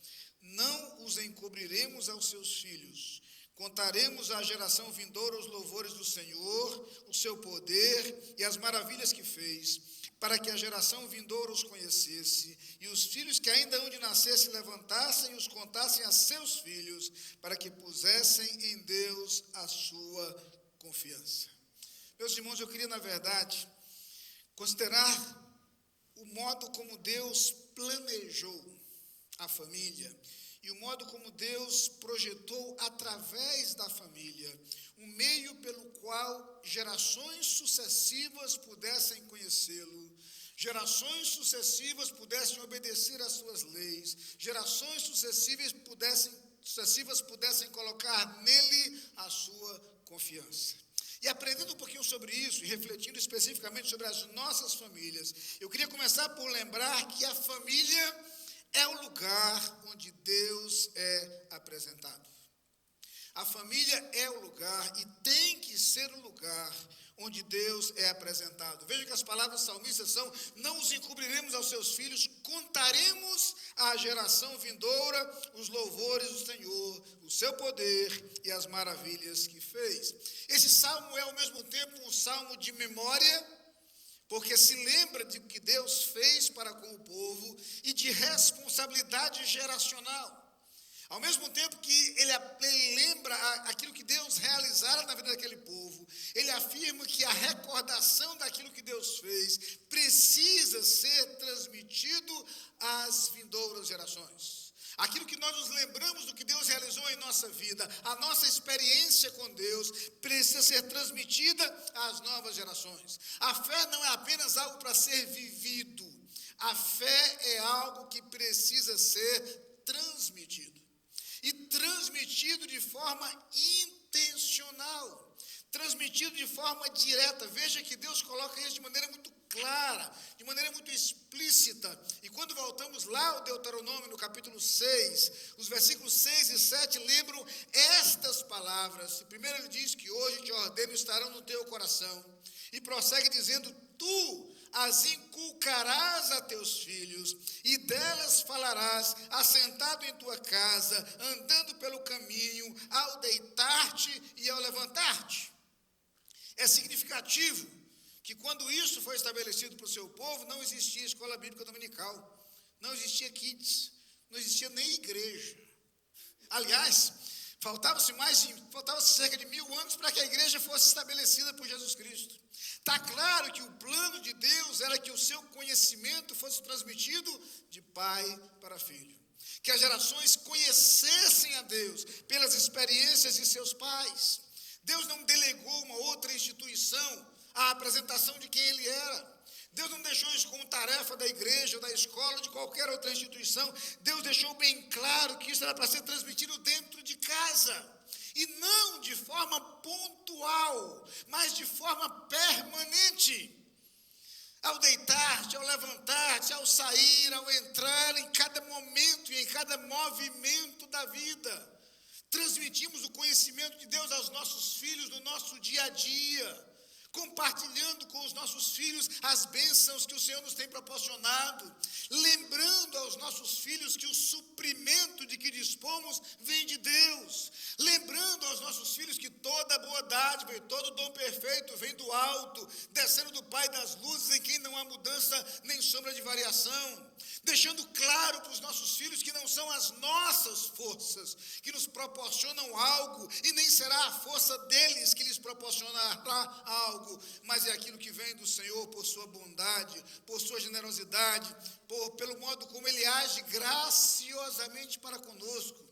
Não os encobriremos aos seus filhos, contaremos à geração vindoura os louvores do Senhor, o seu poder e as maravilhas que fez, para que a geração vindoura os conhecesse, e os filhos que ainda hão de nascer se levantassem e os contassem a seus filhos, para que pusessem em Deus a sua confiança. Meus irmãos, eu queria, na verdade, considerar o modo como Deus planejou a família, e o modo como Deus projetou através da família um meio pelo qual gerações sucessivas pudessem conhecê-lo, gerações sucessivas pudessem obedecer às suas leis, gerações sucessivas pudessem colocar nele a sua confiança. E aprendendo um pouquinho sobre isso e refletindo especificamente sobre as nossas famílias, eu queria começar por lembrar que a família é o lugar onde Deus é apresentado. A família é o lugar e tem que ser o lugar onde Deus é apresentado. Veja que as palavras salmistas são: não os encobriremos aos seus filhos, contaremos à geração vindoura os louvores do Senhor, o seu poder e as maravilhas que fez. Esse salmo é ao mesmo tempo um salmo de memória, porque se lembra de que Deus fez para com o povo, e de responsabilidade geracional. Ao mesmo tempo que ele lembra aquilo que Deus realizara na vida daquele povo, ele afirma que a recordação daquilo que Deus fez precisa ser transmitido às vindouras gerações. Aquilo que nós nos lembramos do que Deus realizou em nossa vida, a nossa experiência com Deus, precisa ser transmitida às novas gerações. A fé não é apenas algo para ser vivido. A fé é algo que precisa ser transmitido. E transmitido de forma intencional. Transmitido de forma direta. Veja que Deus coloca isso de maneira muito clara, de maneira muito explícita. E quando voltamos lá ao Deuteronômio, no capítulo 6, os versículos 6 e 7 lembram estas palavras. Primeiro ele diz que hoje te ordeno estarão no teu coração. E prossegue dizendo: tu as inculcarás a teus filhos, e delas falarás assentado em tua casa, andando pelo caminho, ao deitar-te e ao levantar-te. É significativo que quando isso foi estabelecido para o seu povo, não existia escola bíblica dominical, não existia kids, não existia nem igreja. Aliás, faltava cerca de 1000 anos para que a igreja fosse estabelecida por Jesus Cristo. Está claro que o plano de Deus era que o seu conhecimento fosse transmitido de pai para filho. Que as gerações conhecessem a Deus pelas experiências de seus pais. Deus não delegou uma outra instituição a apresentação de quem Ele era. Deus não deixou isso como tarefa da igreja, da escola, de qualquer outra instituição. Deus deixou bem claro que isso era para ser transmitido dentro de casa. E não de forma pontual, mas de forma permanente. Ao deitar-te, ao levantar-te, ao sair, ao entrar, em cada momento e em cada movimento da vida. Transmitimos o conhecimento de Deus aos nossos filhos no nosso dia a dia, compartilhando com os nossos filhos as bênçãos que o Senhor nos tem proporcionado, lembrando aos nossos filhos que o suprimento de que dispomos vem de Deus, lembrando aos nossos filhos que toda boa dádiva e todo dom perfeito vem do alto, descendo do Pai das luzes, em quem não há mudança nem sombra de variação, deixando claro para os nossos filhos que não são as nossas forças que nos proporcionam algo, e nem será a força deles que lhes proporcionará algo, mas é aquilo que vem do Senhor por sua bondade, por sua generosidade, pelo modo como Ele age graciosamente para conosco.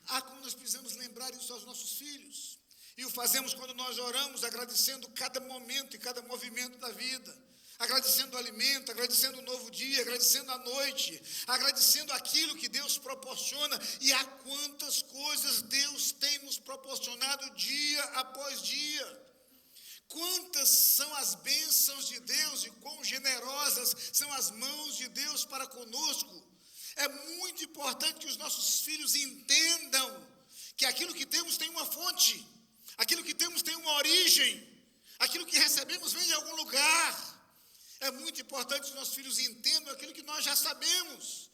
Como nós precisamos lembrar isso aos nossos filhos, e o fazemos quando nós oramos, agradecendo cada momento e cada movimento da vida, agradecendo o alimento, agradecendo o novo dia, agradecendo a noite, agradecendo aquilo que Deus proporciona, e a quantas coisas Deus tem nos proporcionado dia após dia. Quantas são as bênçãos de Deus e quão generosas são as mãos de Deus para conosco. É muito importante que os nossos filhos entendam que aquilo que temos tem uma fonte, aquilo que temos tem uma origem, aquilo que recebemos vem de algum lugar. É muito importante que os nossos filhos entendam aquilo que nós já sabemos,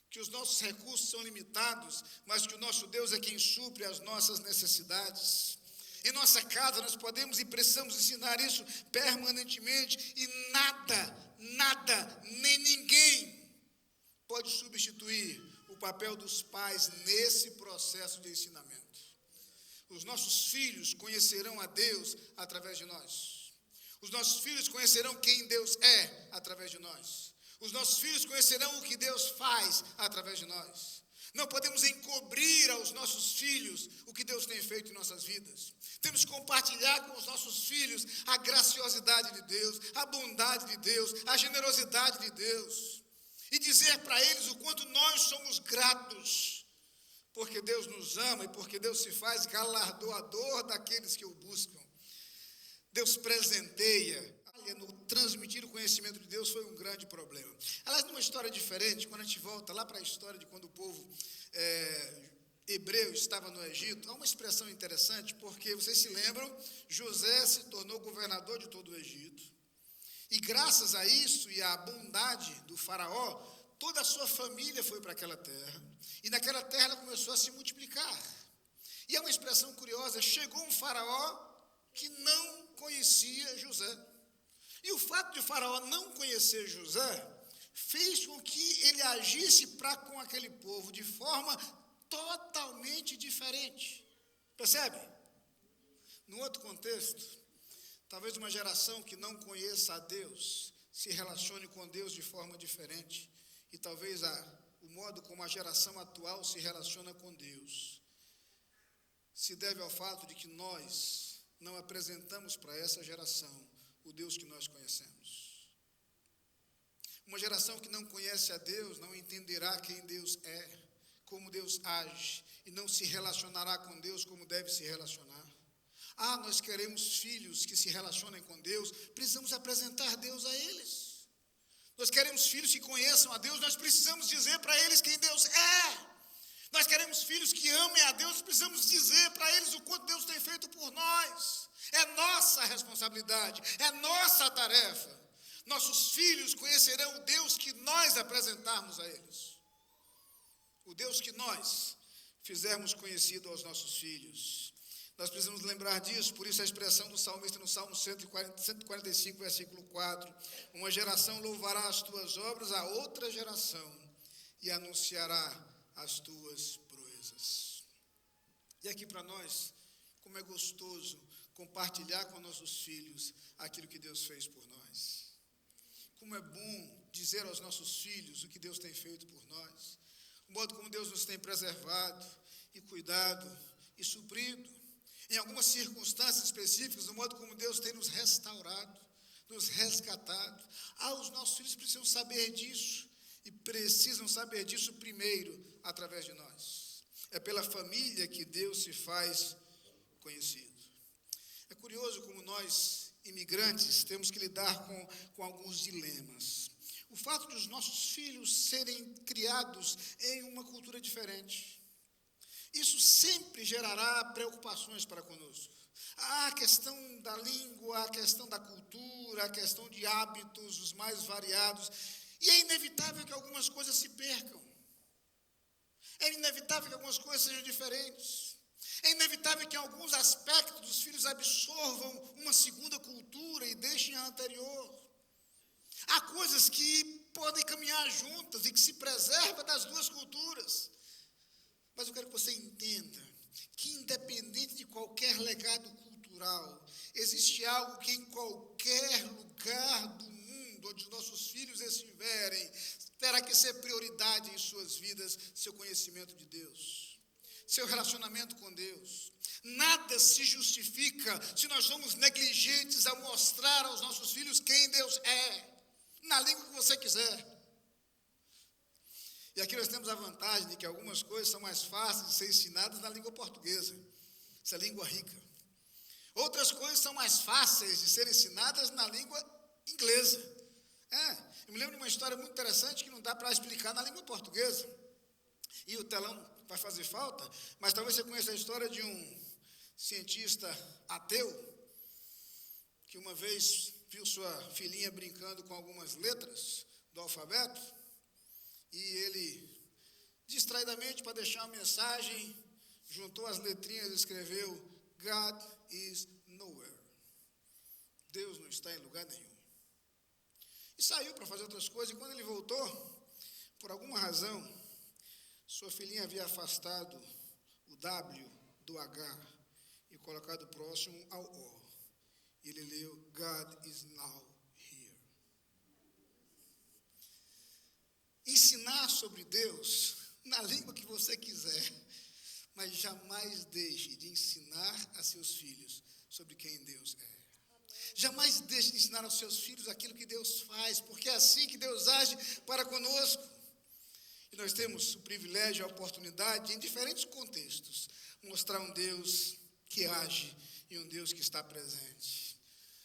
que os nossos recursos são limitados, mas que o nosso Deus é quem supre as nossas necessidades. Em nossa casa nós podemos e precisamos ensinar isso permanentemente, e nada, nem ninguém pode substituir o papel dos pais nesse processo de ensinamento. Os nossos filhos conhecerão a Deus através de nós. Os nossos filhos conhecerão quem Deus é através de nós. Os nossos filhos conhecerão o que Deus faz através de nós. Não podemos encobrir aos nossos filhos o que Deus tem feito em nossas vidas. Temos que compartilhar com os nossos filhos a graciosidade de Deus, a bondade de Deus, a generosidade de Deus. E dizer para eles o quanto nós somos gratos, porque Deus nos ama e porque Deus se faz galardoador daqueles que o buscam. Deus presenteia. No transmitir o conhecimento de Deus foi um grande problema. Aliás, numa história diferente, quando a gente volta lá para a história de quando o povo hebreu estava no Egito, há uma expressão interessante, porque vocês se lembram, José se tornou governador de todo o Egito, e graças a isso e à bondade do faraó, toda a sua família foi para aquela terra, e naquela terra ela começou a se multiplicar. E é uma expressão curiosa, chegou um faraó que não conhecia José. E o fato de o faraó não conhecer José fez com que ele agisse para com aquele povo de forma totalmente diferente. Percebe? Num outro contexto, talvez uma geração que não conheça a Deus se relacione com Deus de forma diferente. E talvez o modo como a geração atual se relaciona com Deus se deve ao fato de que nós não apresentamos para essa geração o Deus que nós conhecemos. Uma geração que não conhece a Deus não entenderá quem Deus é, como Deus age, e não se relacionará com Deus como deve se relacionar. Nós queremos filhos que se relacionem com Deus, precisamos apresentar Deus a eles. Nós queremos filhos que conheçam a Deus, nós precisamos dizer para eles quem Deus é. Nós queremos filhos que amem a Deus, precisamos dizer para eles o quanto Deus tem feito por nós. É nossa responsabilidade, é nossa tarefa. Nossos filhos conhecerão o Deus que nós apresentarmos a eles. O Deus que nós fizermos conhecido aos nossos filhos. Nós precisamos lembrar disso, por isso a expressão do salmista no Salmo 145, versículo 4. Uma geração louvará as tuas obras a outra geração e anunciará as tuas proezas. E aqui para nós, como é gostoso compartilhar com nossos filhos aquilo que Deus fez por nós. Como é bom dizer aos nossos filhos o que Deus tem feito por nós, o modo como Deus nos tem preservado e cuidado e suprido. Em algumas circunstâncias específicas, o modo como Deus tem nos restaurado, nos resgatado. Os nossos filhos precisam saber disso, e precisam saber disso primeiro através de nós. É pela família que Deus se faz conhecido. É curioso como nós, imigrantes, temos que lidar com alguns dilemas. O fato de os nossos filhos serem criados em uma cultura diferente, isso sempre gerará preocupações para conosco. A questão da língua, a questão da cultura, a questão de hábitos os mais variados. E é inevitável que algumas coisas se percam. É inevitável que algumas coisas sejam diferentes. É inevitável que em alguns aspectos os filhos absorvam uma segunda cultura e deixem a anterior. Há coisas que podem caminhar juntas e que se preservam das duas culturas. Mas eu quero que você entenda que, independente de qualquer legado cultural, existe algo que em qualquer lugar do mundo onde os nossos filhos estiverem, terá que ser prioridade em suas vidas, seu conhecimento de Deus, seu relacionamento com Deus. Nada se justifica se nós somos negligentes a mostrar aos nossos filhos quem Deus é, na língua que você quiser. E aqui nós temos a vantagem de que algumas coisas são mais fáceis de ser ensinadas na língua portuguesa, essa língua rica. Outras coisas são mais fáceis de ser ensinadas na língua inglesa. Eu me lembro de uma história muito interessante que não dá para explicar na língua portuguesa. E o telão vai fazer falta, mas talvez você conheça a história de um cientista ateu, que uma vez viu sua filhinha brincando com algumas letras do alfabeto, e ele, distraidamente, para deixar uma mensagem, juntou as letrinhas e escreveu: God is nowhere. Deus não está em lugar nenhum. E saiu para fazer outras coisas, e quando ele voltou, por alguma razão, sua filhinha havia afastado o W do H e colocado próximo ao O. E ele leu: God is now here. Ensinar sobre Deus na língua que você quiser, mas jamais deixe de ensinar a seus filhos sobre quem Deus é. Jamais deixe de ensinar aos seus filhos aquilo que Deus faz, porque é assim que Deus age para conosco. E nós temos o privilégio e a oportunidade, em diferentes contextos, mostrar um Deus que age e um Deus que está presente.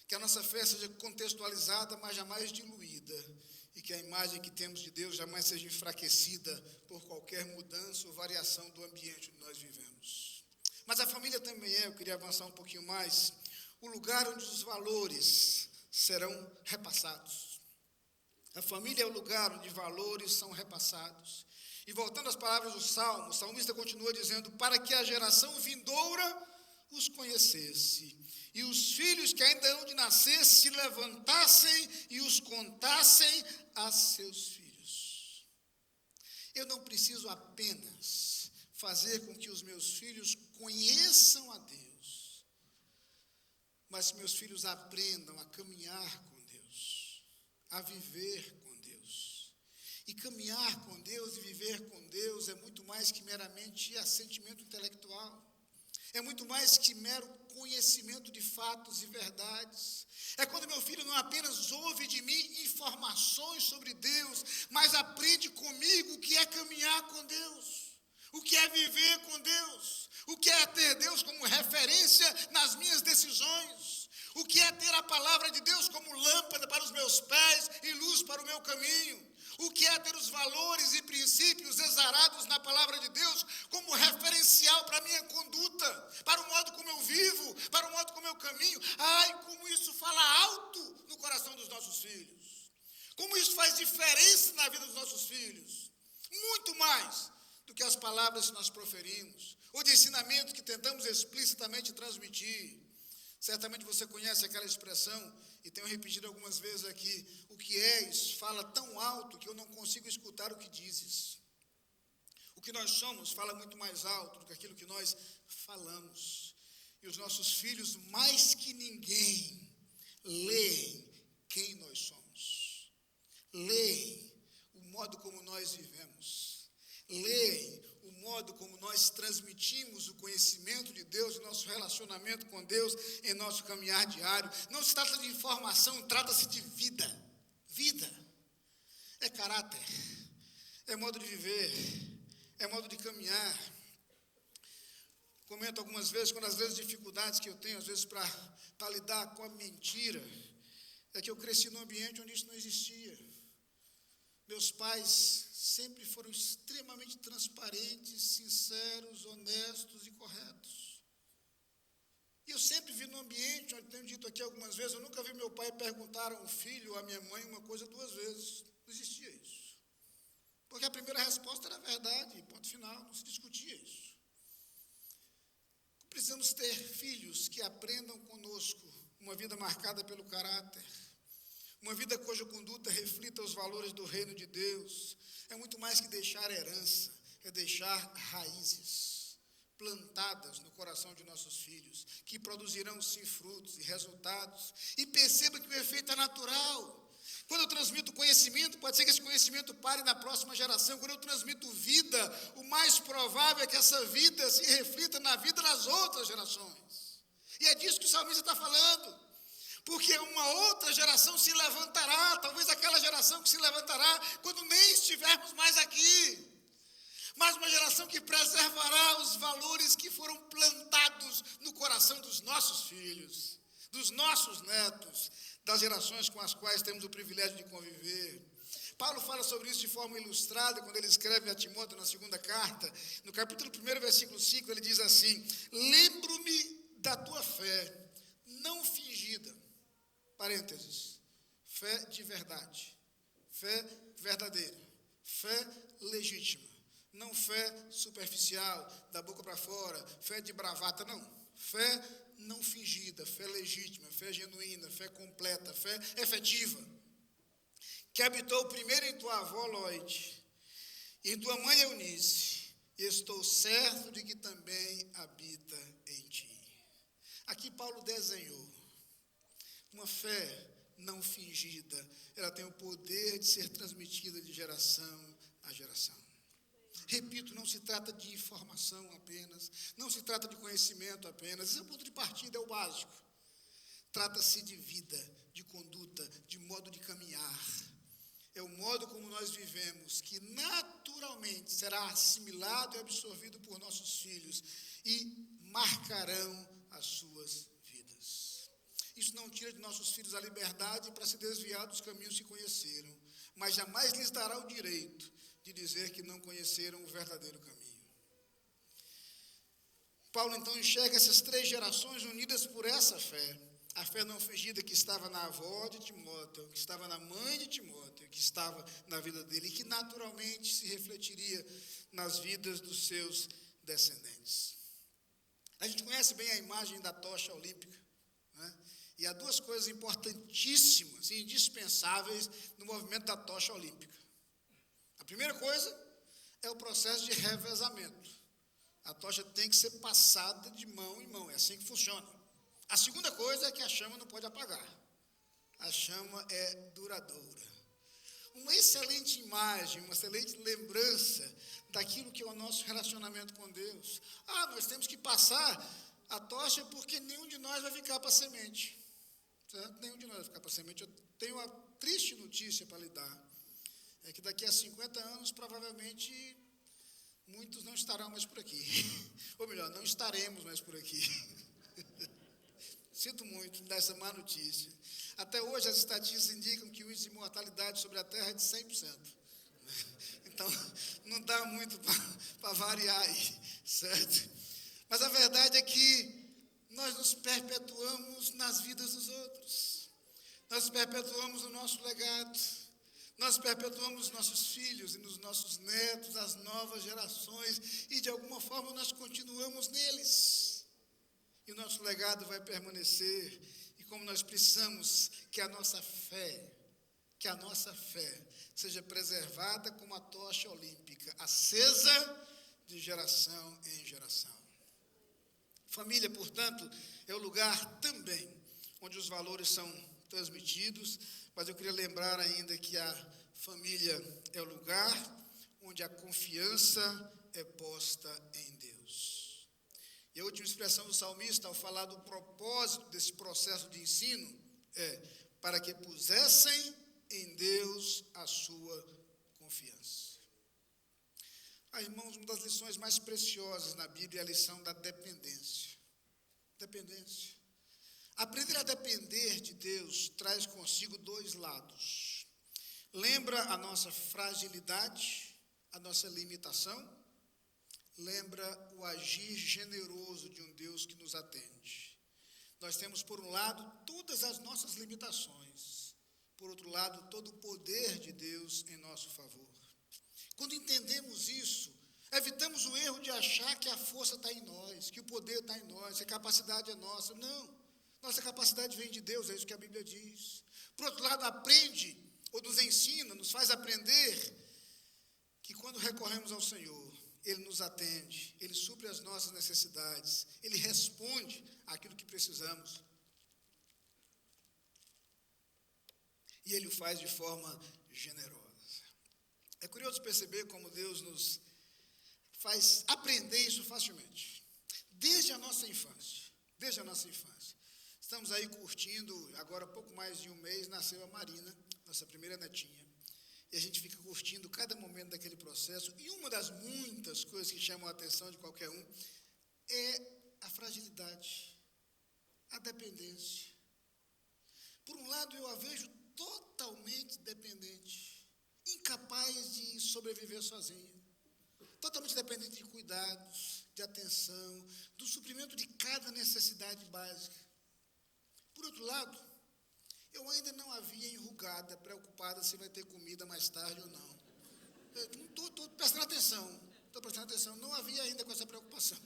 Que a nossa fé seja contextualizada, mas jamais diluída. E que a imagem que temos de Deus jamais seja enfraquecida por qualquer mudança ou variação do ambiente onde nós vivemos. Mas a família também eu queria avançar um pouquinho mais, o lugar onde os valores serão repassados. A família é o lugar onde valores são repassados. E voltando às palavras do Salmo, o salmista continua dizendo: para que a geração vindoura os conhecesse, e os filhos que ainda hão de nascer se levantassem e os contassem a seus filhos. Eu não preciso apenas fazer com que os meus filhos conheçam a Deus, mas que meus filhos aprendam a caminhar com Deus, a viver com Deus. E caminhar com Deus e viver com Deus é muito mais que meramente assentimento intelectual. É muito mais que mero conhecimento de fatos e verdades. É quando meu filho não apenas ouve de mim informações sobre Deus, mas aprende comigo o que é caminhar com Deus, o que é viver com Deus, o que é ter Deus como referência nas minhas decisões, o que é ter a palavra de Deus como lâmpada para os meus pés e luz para o meu caminho. O que é ter os valores e princípios exarados na palavra de Deus como referencial para a minha conduta, para o modo como eu vivo, para o modo como eu caminho. Ai, como isso fala alto no coração dos nossos filhos. Como isso faz diferença na vida dos nossos filhos. Muito mais do que as palavras que nós proferimos, ou de ensinamento que tentamos explicitamente transmitir. Certamente você conhece aquela expressão, e tenho repetido algumas vezes aqui: o que és fala tão alto que eu não consigo escutar o que dizes. O que nós somos fala muito mais alto do que aquilo que nós falamos. E os nossos filhos, mais que ninguém, leem quem nós somos. Leem o modo como nós vivemos. Leem o modo como nós transmitimos o conhecimento de Deus, o nosso relacionamento com Deus em nosso caminhar diário. Não se trata de informação, trata-se de vida. Vida é caráter, é modo de viver, é modo de caminhar. Comento algumas vezes, quando às vezes dificuldades que eu tenho, às vezes para lidar com a mentira, é que eu cresci num ambiente onde isso não existia. Meus pais sempre foram extremamente transparentes, sinceros, honestos e corretos. E eu sempre vi num ambiente, onde tenho dito aqui algumas vezes, eu nunca vi meu pai perguntar a um filho ou a minha mãe uma coisa duas vezes. Não existia isso. Porque a primeira resposta era a verdade, ponto final, não se discutia isso. Precisamos ter filhos que aprendam conosco uma vida marcada pelo caráter, uma vida cuja conduta reflita os valores do reino de Deus. É muito mais que deixar herança, é deixar raízes plantadas no coração de nossos filhos, que produzirão sim frutos e resultados. E perceba que o efeito é natural. Quando eu transmito conhecimento, pode ser que esse conhecimento pare na próxima geração. Quando eu transmito vida, o mais provável é que essa vida se reflita na vida das outras gerações. E é disso que o salmista está falando. Porque uma outra geração se levantará, talvez aquela geração que se levantará quando nem estivermos mais aqui. Mas uma geração que preservará os valores que foram plantados no coração dos nossos filhos, dos nossos netos, das gerações com as quais temos o privilégio de conviver. Paulo fala sobre isso de forma ilustrada, quando ele escreve a Timóteo na segunda carta, no capítulo 1, versículo 5, ele diz assim: lembro-me da tua fé, não fingida, parênteses, fé de verdade, fé verdadeira, fé legítima, não fé superficial, da boca para fora, fé de bravata, não, fé não fingida, fé legítima, fé genuína, fé completa, fé efetiva, que habitou primeiro em tua avó Lloyd e em tua mãe Eunice, e estou certo de que também habita em ti. Aqui Paulo desenhou uma fé não fingida, ela tem o poder de ser transmitida de geração a geração. Repito, não se trata de informação apenas, não se trata de conhecimento apenas, esse é o ponto de partida, é o básico. Trata-se de vida, de conduta, de modo de caminhar. É o modo como nós vivemos, que naturalmente será assimilado e absorvido por nossos filhos e marcarão as suas vidas. Isso não tira de nossos filhos a liberdade para se desviar dos caminhos que conheceram, mas jamais lhes dará o direito de dizer que não conheceram o verdadeiro caminho. Paulo então enxerga essas três gerações unidas por essa fé. A fé não fingida que estava na avó de Timóteo, que estava na mãe de Timóteo, que estava na vida dele e que naturalmente se refletiria nas vidas dos seus descendentes. A gente conhece bem a imagem da tocha olímpica, né? E há duas coisas importantíssimas e indispensáveis no movimento da tocha olímpica. A primeira coisa é o processo de revezamento. A tocha tem que ser passada de mão em mão, é assim que funciona. A segunda coisa é que a chama não pode apagar. A chama é duradoura. Uma excelente imagem, uma excelente lembrança daquilo que é o nosso relacionamento com Deus. Nós temos que passar a tocha porque nenhum de nós vai ficar para a semente. Certo? Nenhum de nós vai ficar para a semente. Eu tenho uma triste notícia para lhe dar. É que daqui a 50 anos, provavelmente, muitos não estarão mais por aqui. Ou melhor, não estaremos mais por aqui. Sinto muito dessa má notícia. Até hoje, as estatísticas indicam que o índice de mortalidade sobre a Terra é de 100%. Então, não dá muito para variar aí, certo? Mas a verdade é que nós nos perpetuamos nas vidas dos outros. Nós perpetuamos o nosso legado. Nós perpetuamos os nossos filhos e nos nossos netos, as novas gerações, e de alguma forma nós continuamos neles. E o nosso legado vai permanecer. E como nós precisamos que a nossa fé seja preservada como a tocha olímpica, acesa de geração em geração. Família, portanto, é o lugar também onde os valores são transmitidos, mas eu queria lembrar ainda que a família é o lugar onde a confiança é posta em Deus. E a última expressão do salmista, ao falar do propósito desse processo de ensino, é para que pusessem em Deus a sua confiança. Irmãos, uma das lições mais preciosas na Bíblia é a lição da dependência. Dependência. Aprender a depender de Deus traz consigo dois lados. Lembra a nossa fragilidade, a nossa limitação. Lembra o agir generoso de um Deus que nos atende. Nós temos, por um lado, todas as nossas limitações. Por outro lado, todo o poder de Deus em nosso favor. Quando entendemos isso, evitamos o erro de achar que a força está em nós, que o poder está em nós, que a capacidade é nossa. Não. Nossa capacidade vem de Deus, é isso que a Bíblia diz. Por outro lado, aprende, ou nos ensina, nos faz aprender que quando recorremos ao Senhor, Ele nos atende, Ele supre as nossas necessidades, Ele responde àquilo que precisamos. E Ele o faz de forma generosa. É curioso perceber como Deus nos faz aprender isso facilmente. Desde a nossa infância. Desde a nossa infância. Estamos aí curtindo, agora há pouco mais de um mês, nasceu a Marina, nossa primeira netinha. E a gente fica curtindo cada momento daquele processo. E uma das muitas coisas que chamam a atenção de qualquer um é a fragilidade, a dependência. Por um lado, eu a vejo totalmente dependente, incapaz de sobreviver sozinha, totalmente dependente de cuidados, de atenção, do suprimento de cada necessidade básica. Por outro lado, eu ainda não a via enrugada, preocupada se vai ter comida mais tarde ou não. Estou prestando atenção, não havia ainda com essa preocupação.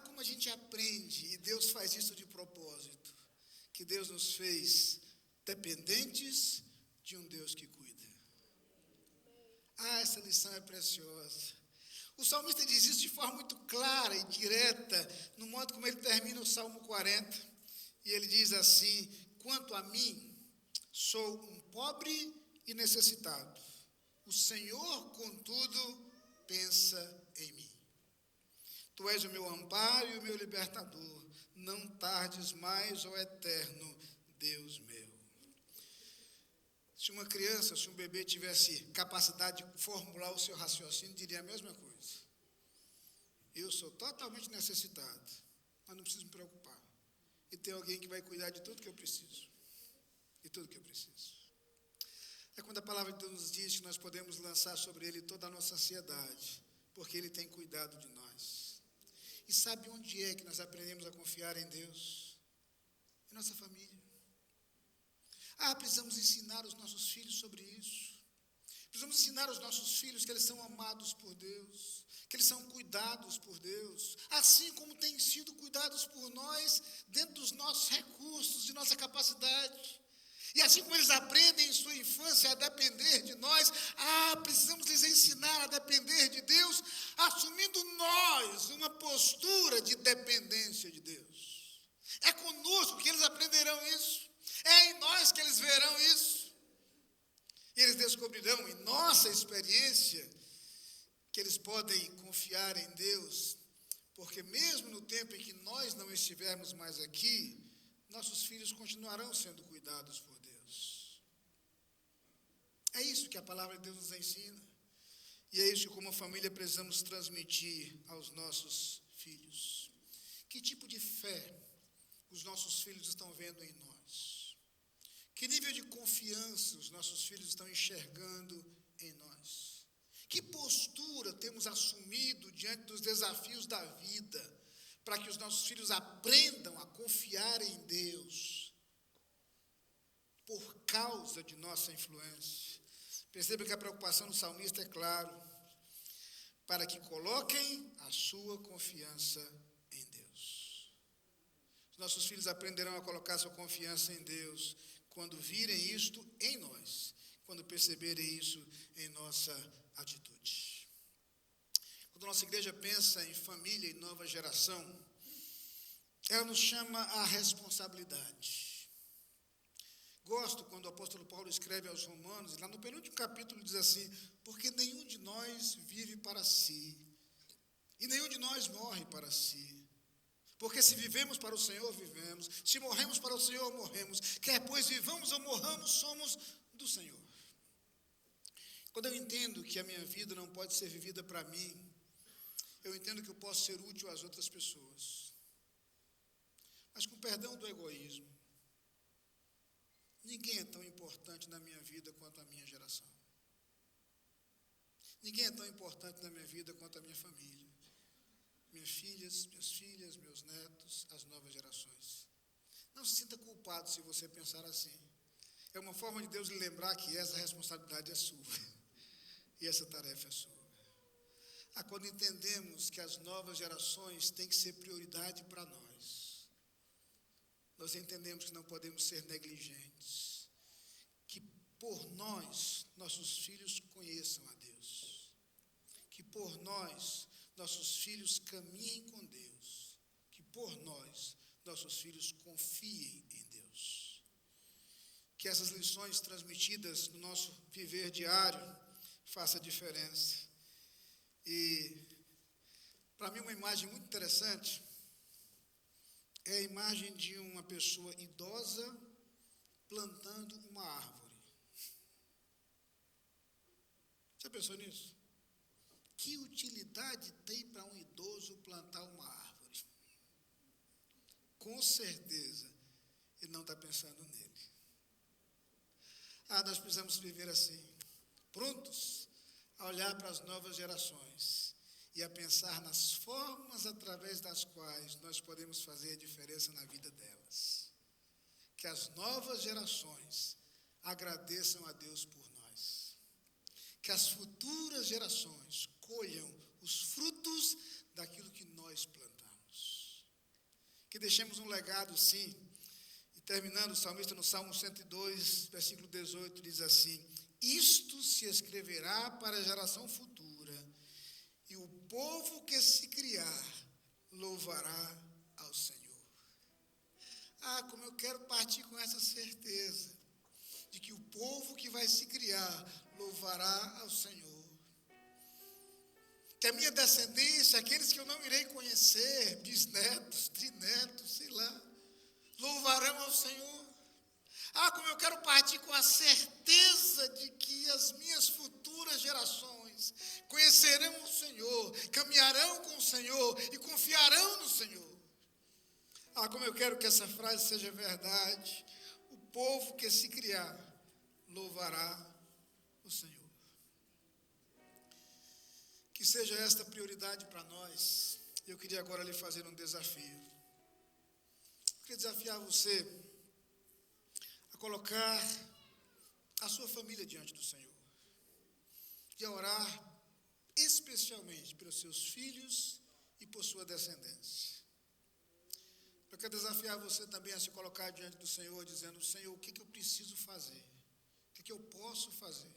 Como a gente aprende, e Deus faz isso de propósito, que Deus nos fez dependentes de um Deus que cuida. Essa lição é preciosa. O salmista diz isso de forma muito clara e direta, no modo como ele termina o Salmo 40. E ele diz assim: quanto a mim, sou um pobre e necessitado. O Senhor, contudo, pensa em mim. Tu és o meu amparo e o meu libertador. Não tardes mais, ó eterno Deus meu. Se uma criança, se um bebê tivesse capacidade de formular o seu raciocínio, diria a mesma coisa. Eu sou totalmente necessitado, mas não preciso me preocupar. E tem alguém que vai cuidar de tudo que eu preciso. De tudo que eu preciso. É quando a palavra de Deus nos diz que nós podemos lançar sobre Ele toda a nossa ansiedade, porque Ele tem cuidado de nós. E sabe onde é que nós aprendemos a confiar em Deus? Em nossa família. Precisamos ensinar os nossos filhos sobre isso. Precisamos ensinar aos nossos filhos que eles são amados por Deus, que eles são cuidados por Deus, assim como têm sido cuidados por nós, dentro dos nossos recursos, de nossa capacidade. E assim como eles aprendem em sua infância a depender de nós, precisamos lhes ensinar a depender de Deus, assumindo nós uma postura de dependência de Deus. É conosco que eles aprenderão isso. É em nós que eles verão isso. E eles descobrirão em nossa experiência que eles podem confiar em Deus, porque mesmo no tempo em que nós não estivermos mais aqui, nossos filhos continuarão sendo cuidados por Deus. É isso que a palavra de Deus nos ensina. E é isso que, como família, precisamos transmitir aos nossos filhos. Que tipo de fé os nossos filhos estão vendo em nós? Que nível de confiança os nossos filhos estão enxergando em nós? Que postura temos assumido diante dos desafios da vida, para que os nossos filhos aprendam a confiar em Deus, por causa de nossa influência? Perceba que a preocupação do salmista é claro, para que coloquem a sua confiança em Deus. Os nossos filhos aprenderão a colocar sua confiança em Deus quando virem isto em nós, quando perceberem isso em nossa atitude. quando a nossa igreja pensa em família e nova geração, ela nos chama à responsabilidade. Gosto quando o apóstolo Paulo escreve aos Romanos, lá no penúltimo capítulo diz assim: porque nenhum de nós vive para si, e nenhum de nós morre para si. Porque se vivemos para o Senhor, vivemos. Se morremos para o Senhor, morremos. Quer pois vivamos ou morramos, somos do Senhor. Quando eu entendo que a minha vida não pode ser vivida para mim, eu entendo que eu posso ser útil às outras pessoas. Mas com perdão do egoísmo, ninguém é tão importante na minha vida quanto a minha geração. Ninguém é tão importante na minha vida quanto a minha família. Minhas filhas, meus netos, as novas gerações. Não se sinta culpado se você pensar assim. É uma forma de Deus lhe lembrar que essa responsabilidade é sua. E essa tarefa é sua. Quando entendemos que as novas gerações têm que ser prioridade para nós entendemos que não podemos ser negligentes. Que por nós, nossos filhos conheçam a Deus. Que por nós, nossos filhos caminhem com Deus, que por nós, nossos filhos confiem em Deus. Que essas lições transmitidas no nosso viver diário façam diferença. E, para mim, uma imagem muito interessante é a imagem de uma pessoa idosa plantando uma árvore. Já pensou nisso? Que utilidade tem para um idoso plantar uma árvore? Com certeza, ele não está pensando nele. Nós precisamos viver assim, prontos a olhar para as novas gerações e a pensar nas formas através das quais nós podemos fazer a diferença na vida delas. Que as novas gerações agradeçam a Deus por nós. Que as futuras gerações colham os frutos daquilo que nós plantamos. Que deixemos um legado, sim. E terminando, o salmista no Salmo 102, versículo 18, diz assim: isto se escreverá para a geração futura, e o povo que se criar louvará ao Senhor. Como eu quero partir com essa certeza de que o povo que vai se criar louvará ao Senhor. Que a minha descendência, aqueles que eu não irei conhecer, bisnetos, trinetos, sei lá, louvarão ao Senhor. Como eu quero partir com a certeza de que as minhas futuras gerações conhecerão o Senhor, caminharão com o Senhor e confiarão no Senhor. Como eu quero que essa frase seja verdade. O povo que se criar louvará o Senhor. Que seja esta prioridade para nós. Eu queria agora lhe fazer um desafio. Eu queria desafiar você a colocar a sua família diante do Senhor. E a orar especialmente pelos seus filhos e por sua descendência. Eu quero desafiar você também a se colocar diante do Senhor, dizendo: Senhor, o que eu preciso fazer? O que eu posso fazer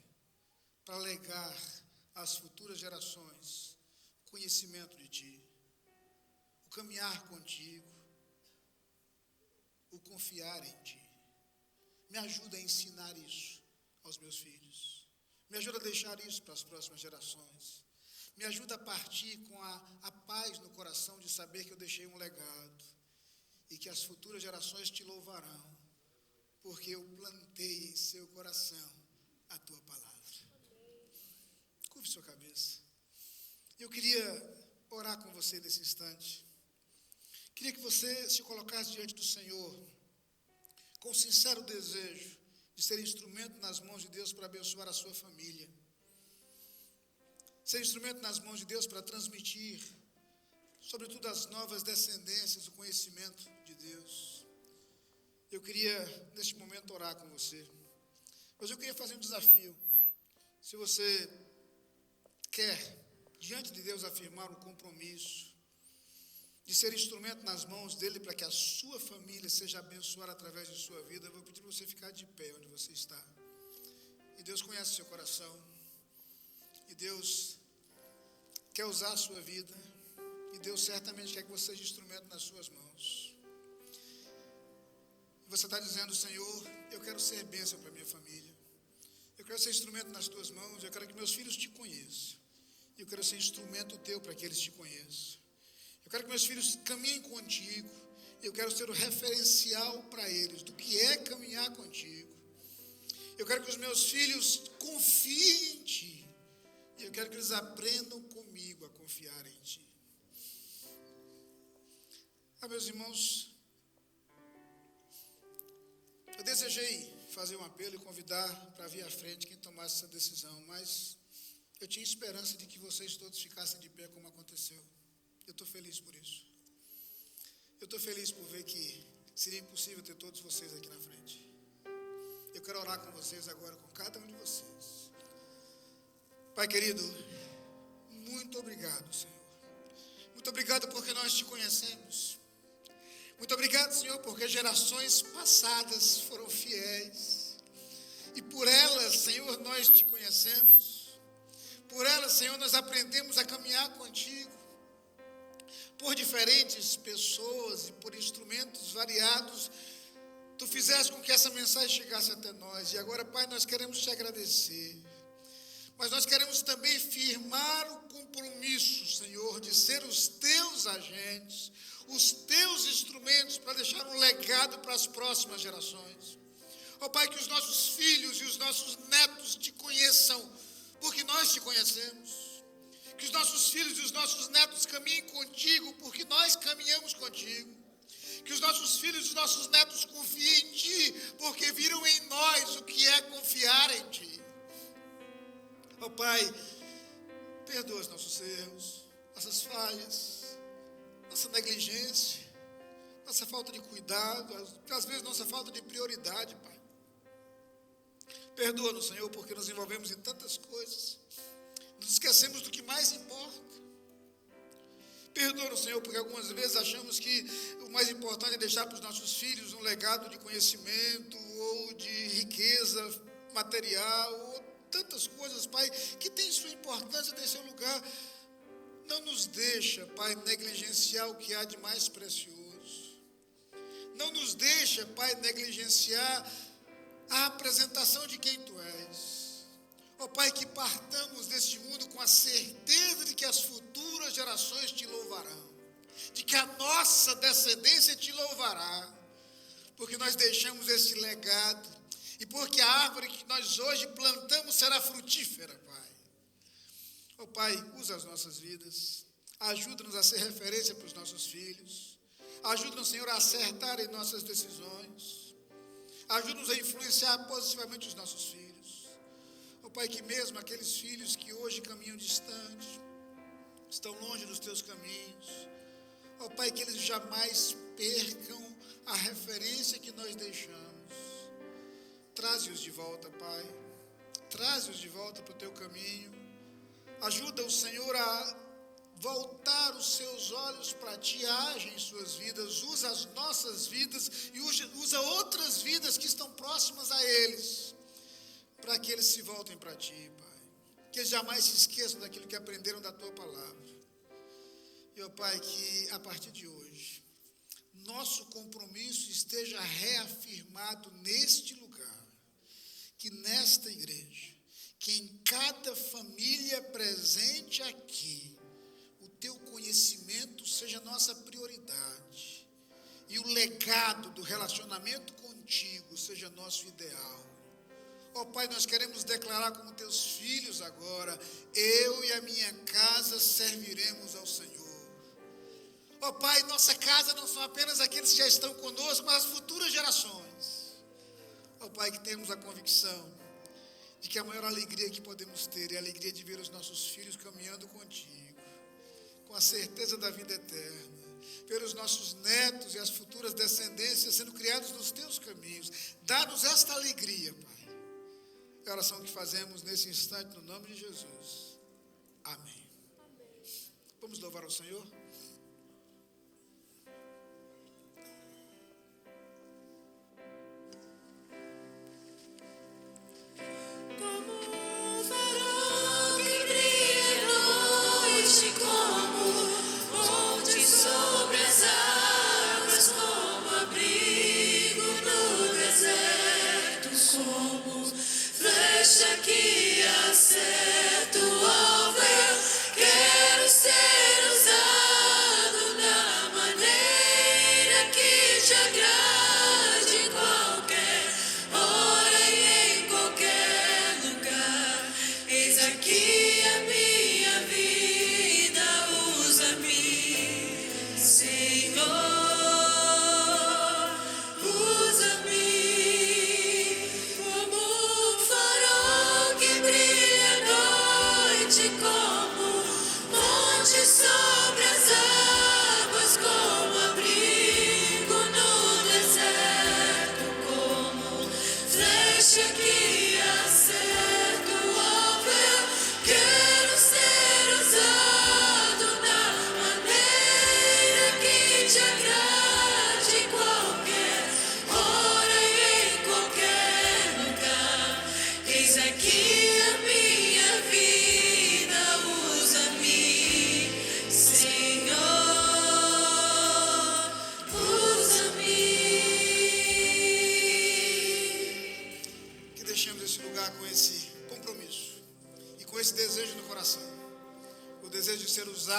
para legar às futuras gerações o conhecimento de Ti, o caminhar contigo, o confiar em Ti? Me ajuda a ensinar isso aos meus filhos. Me ajuda a deixar isso para as próximas gerações. Me ajuda a partir com a paz no coração de saber que eu deixei um legado e que as futuras gerações Te louvarão, porque eu plantei em seu coração a Tua palavra. Curve sua cabeça. Eu queria orar com você nesse instante. Queria que você se colocasse diante do Senhor com sincero desejo de ser instrumento nas mãos de Deus para abençoar a sua família. Ser instrumento nas mãos de Deus para transmitir, sobretudo às novas descendências, o conhecimento de Deus. Eu queria, neste momento, orar com você. Mas eu queria fazer um desafio. Se você quer, diante de Deus, afirmar um compromisso de ser instrumento nas mãos dele para que a sua família seja abençoada através de sua vida, eu vou pedir para você ficar de pé onde você está. E Deus conhece o seu coração. E Deus quer usar a sua vida, e Deus certamente quer que você seja instrumento nas suas mãos. Você está dizendo: Senhor, eu quero ser bênção para minha família, eu quero ser instrumento nas tuas mãos, eu quero que meus filhos te conheçam, eu quero ser instrumento teu para que eles te conheçam, eu quero que meus filhos caminhem contigo, eu quero ser o referencial para eles do que é caminhar contigo. Eu quero que os meus filhos confiem em ti, e eu quero que eles aprendam comigo a confiar em ti. Meus irmãos, eu desejei fazer um apelo e convidar para vir à frente quem tomasse essa decisão, mas eu tinha esperança de que vocês todos ficassem de pé como aconteceu. Eu estou feliz por isso. Eu estou feliz por ver que seria impossível ter todos vocês aqui na frente. Eu quero orar com vocês agora, com cada um de vocês. Pai querido, muito obrigado, Senhor. Muito obrigado porque nós te conhecemos. Muito obrigado, Senhor, porque gerações passadas foram fiéis. E por elas, Senhor, nós te conhecemos. Por elas, Senhor, nós aprendemos a caminhar contigo. Por diferentes pessoas e por instrumentos variados, tu fizeste com que essa mensagem chegasse até nós. E agora, Pai, nós queremos te agradecer. Mas nós queremos também firmar o compromisso, Senhor, de ser os teus agentes, os teus instrumentos para deixar um legado para as próximas gerações. Ó Pai, que os nossos filhos e os nossos netos te conheçam, porque nós te conhecemos. Que os nossos filhos e os nossos netos caminhem contigo, porque nós caminhamos contigo. Que os nossos filhos e os nossos netos confiem em ti, porque viram em nós o que é confiar em ti. Ó Pai, perdoa os nossos erros, nossas falhas, nossa negligência, nossa falta de cuidado, às vezes nossa falta de prioridade, Pai. Perdoa-nos, Senhor, porque nos envolvemos em tantas coisas, nos esquecemos do que mais importa. Perdoa-nos, Senhor, porque algumas vezes achamos que o mais importante é deixar para os nossos filhos um legado de conhecimento ou de riqueza material, ou tantas coisas, Pai, que tem sua importância, tem seu lugar. Não nos deixa, Pai, negligenciar o que há de mais precioso. Não nos deixa, Pai, negligenciar a apresentação de quem Tu és. Ó Pai, que partamos deste mundo com a certeza de que as futuras gerações Te louvarão, de que a nossa descendência Te louvará, porque nós deixamos esse legado, e porque a árvore que nós hoje plantamos será frutífera, Pai. Ó Pai, usa as nossas vidas, ajuda-nos a ser referência para os nossos filhos, ajuda-nos, Senhor, a acertar em nossas decisões, ajuda-nos a influenciar positivamente os nossos filhos. Ó Pai, que mesmo aqueles filhos que hoje caminham distante, estão longe dos Teus caminhos, ó Pai, que eles jamais percam a referência que nós deixamos. Traze-os de volta, Pai, traze-os de volta para o Teu caminho. Ajuda o Senhor a voltar os seus olhos para Ti, age em suas vidas, usa as nossas vidas e usa outras vidas que estão próximas a eles, para que eles se voltem para Ti, Pai. Que eles jamais se esqueçam daquilo que aprenderam da Tua palavra. E, ó Pai, que a partir de hoje, nosso compromisso esteja reafirmado neste lugar, que nesta igreja, que em cada família presente aqui, o Teu conhecimento seja nossa prioridade, e o legado do relacionamento contigo seja nosso ideal. Ó Pai, nós queremos declarar como Teus filhos agora: eu e a minha casa serviremos ao Senhor. Ó Pai, nossa casa não são apenas aqueles que já estão conosco, mas as futuras gerações. Ó Pai, que temos a convicção de que a maior alegria que podemos ter é a alegria de ver os nossos filhos caminhando contigo, com a certeza da vida eterna, ver os nossos netos e as futuras descendências sendo criados nos Teus caminhos. Dá-nos esta alegria, Pai. É a oração que fazemos nesse instante, no nome de Jesus. Amém. Vamos louvar ao Senhor? Como um farol que brilha à noite,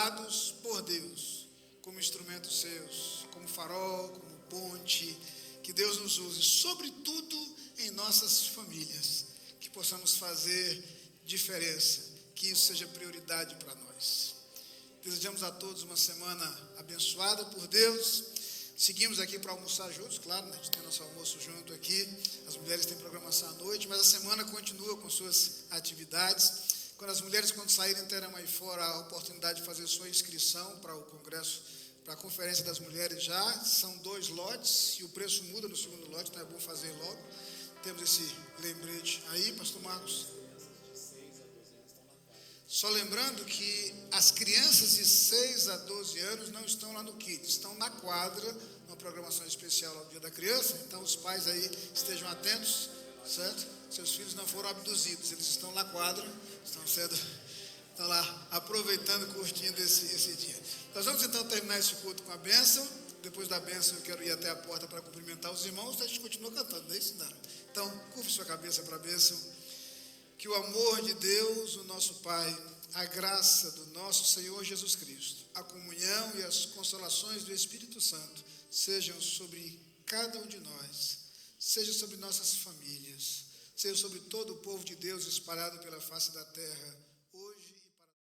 usados por Deus como instrumentos seus, como farol, como ponte. Que Deus nos use, sobretudo em nossas famílias, que possamos fazer diferença, que isso seja prioridade para nós. Desejamos a todos uma semana abençoada por Deus. Seguimos aqui para almoçar juntos, claro, né? A gente tem nosso almoço junto aqui. As mulheres têm programação à noite, mas a semana continua com suas atividades. Quando saírem, terão aí fora a oportunidade de fazer sua inscrição para o congresso, para a conferência das mulheres já. São 2 lotes e o preço muda no segundo lote, então é bom fazer logo. Temos esse lembrete aí, pastor Marcos. Só lembrando que as crianças de 6 a 12 anos não estão lá no Kids, estão na quadra, numa programação especial ao Dia da Criança. Então os pais aí estejam atentos, certo? Seus filhos não foram abduzidos, eles estão na quadra, estão lá aproveitando, curtindo esse dia. Nós vamos então terminar esse culto com a bênção. Depois da bênção eu quero ir até a porta para cumprimentar os irmãos. A gente continua cantando, não é isso? Não. Então, curve sua cabeça para a bênção. Que o amor de Deus, o nosso Pai, a graça do nosso Senhor Jesus Cristo, a comunhão e as consolações do Espírito Santo sejam sobre cada um de nós, sejam sobre nossas famílias, sejam sobre todo o povo de Deus espalhado pela face da terra,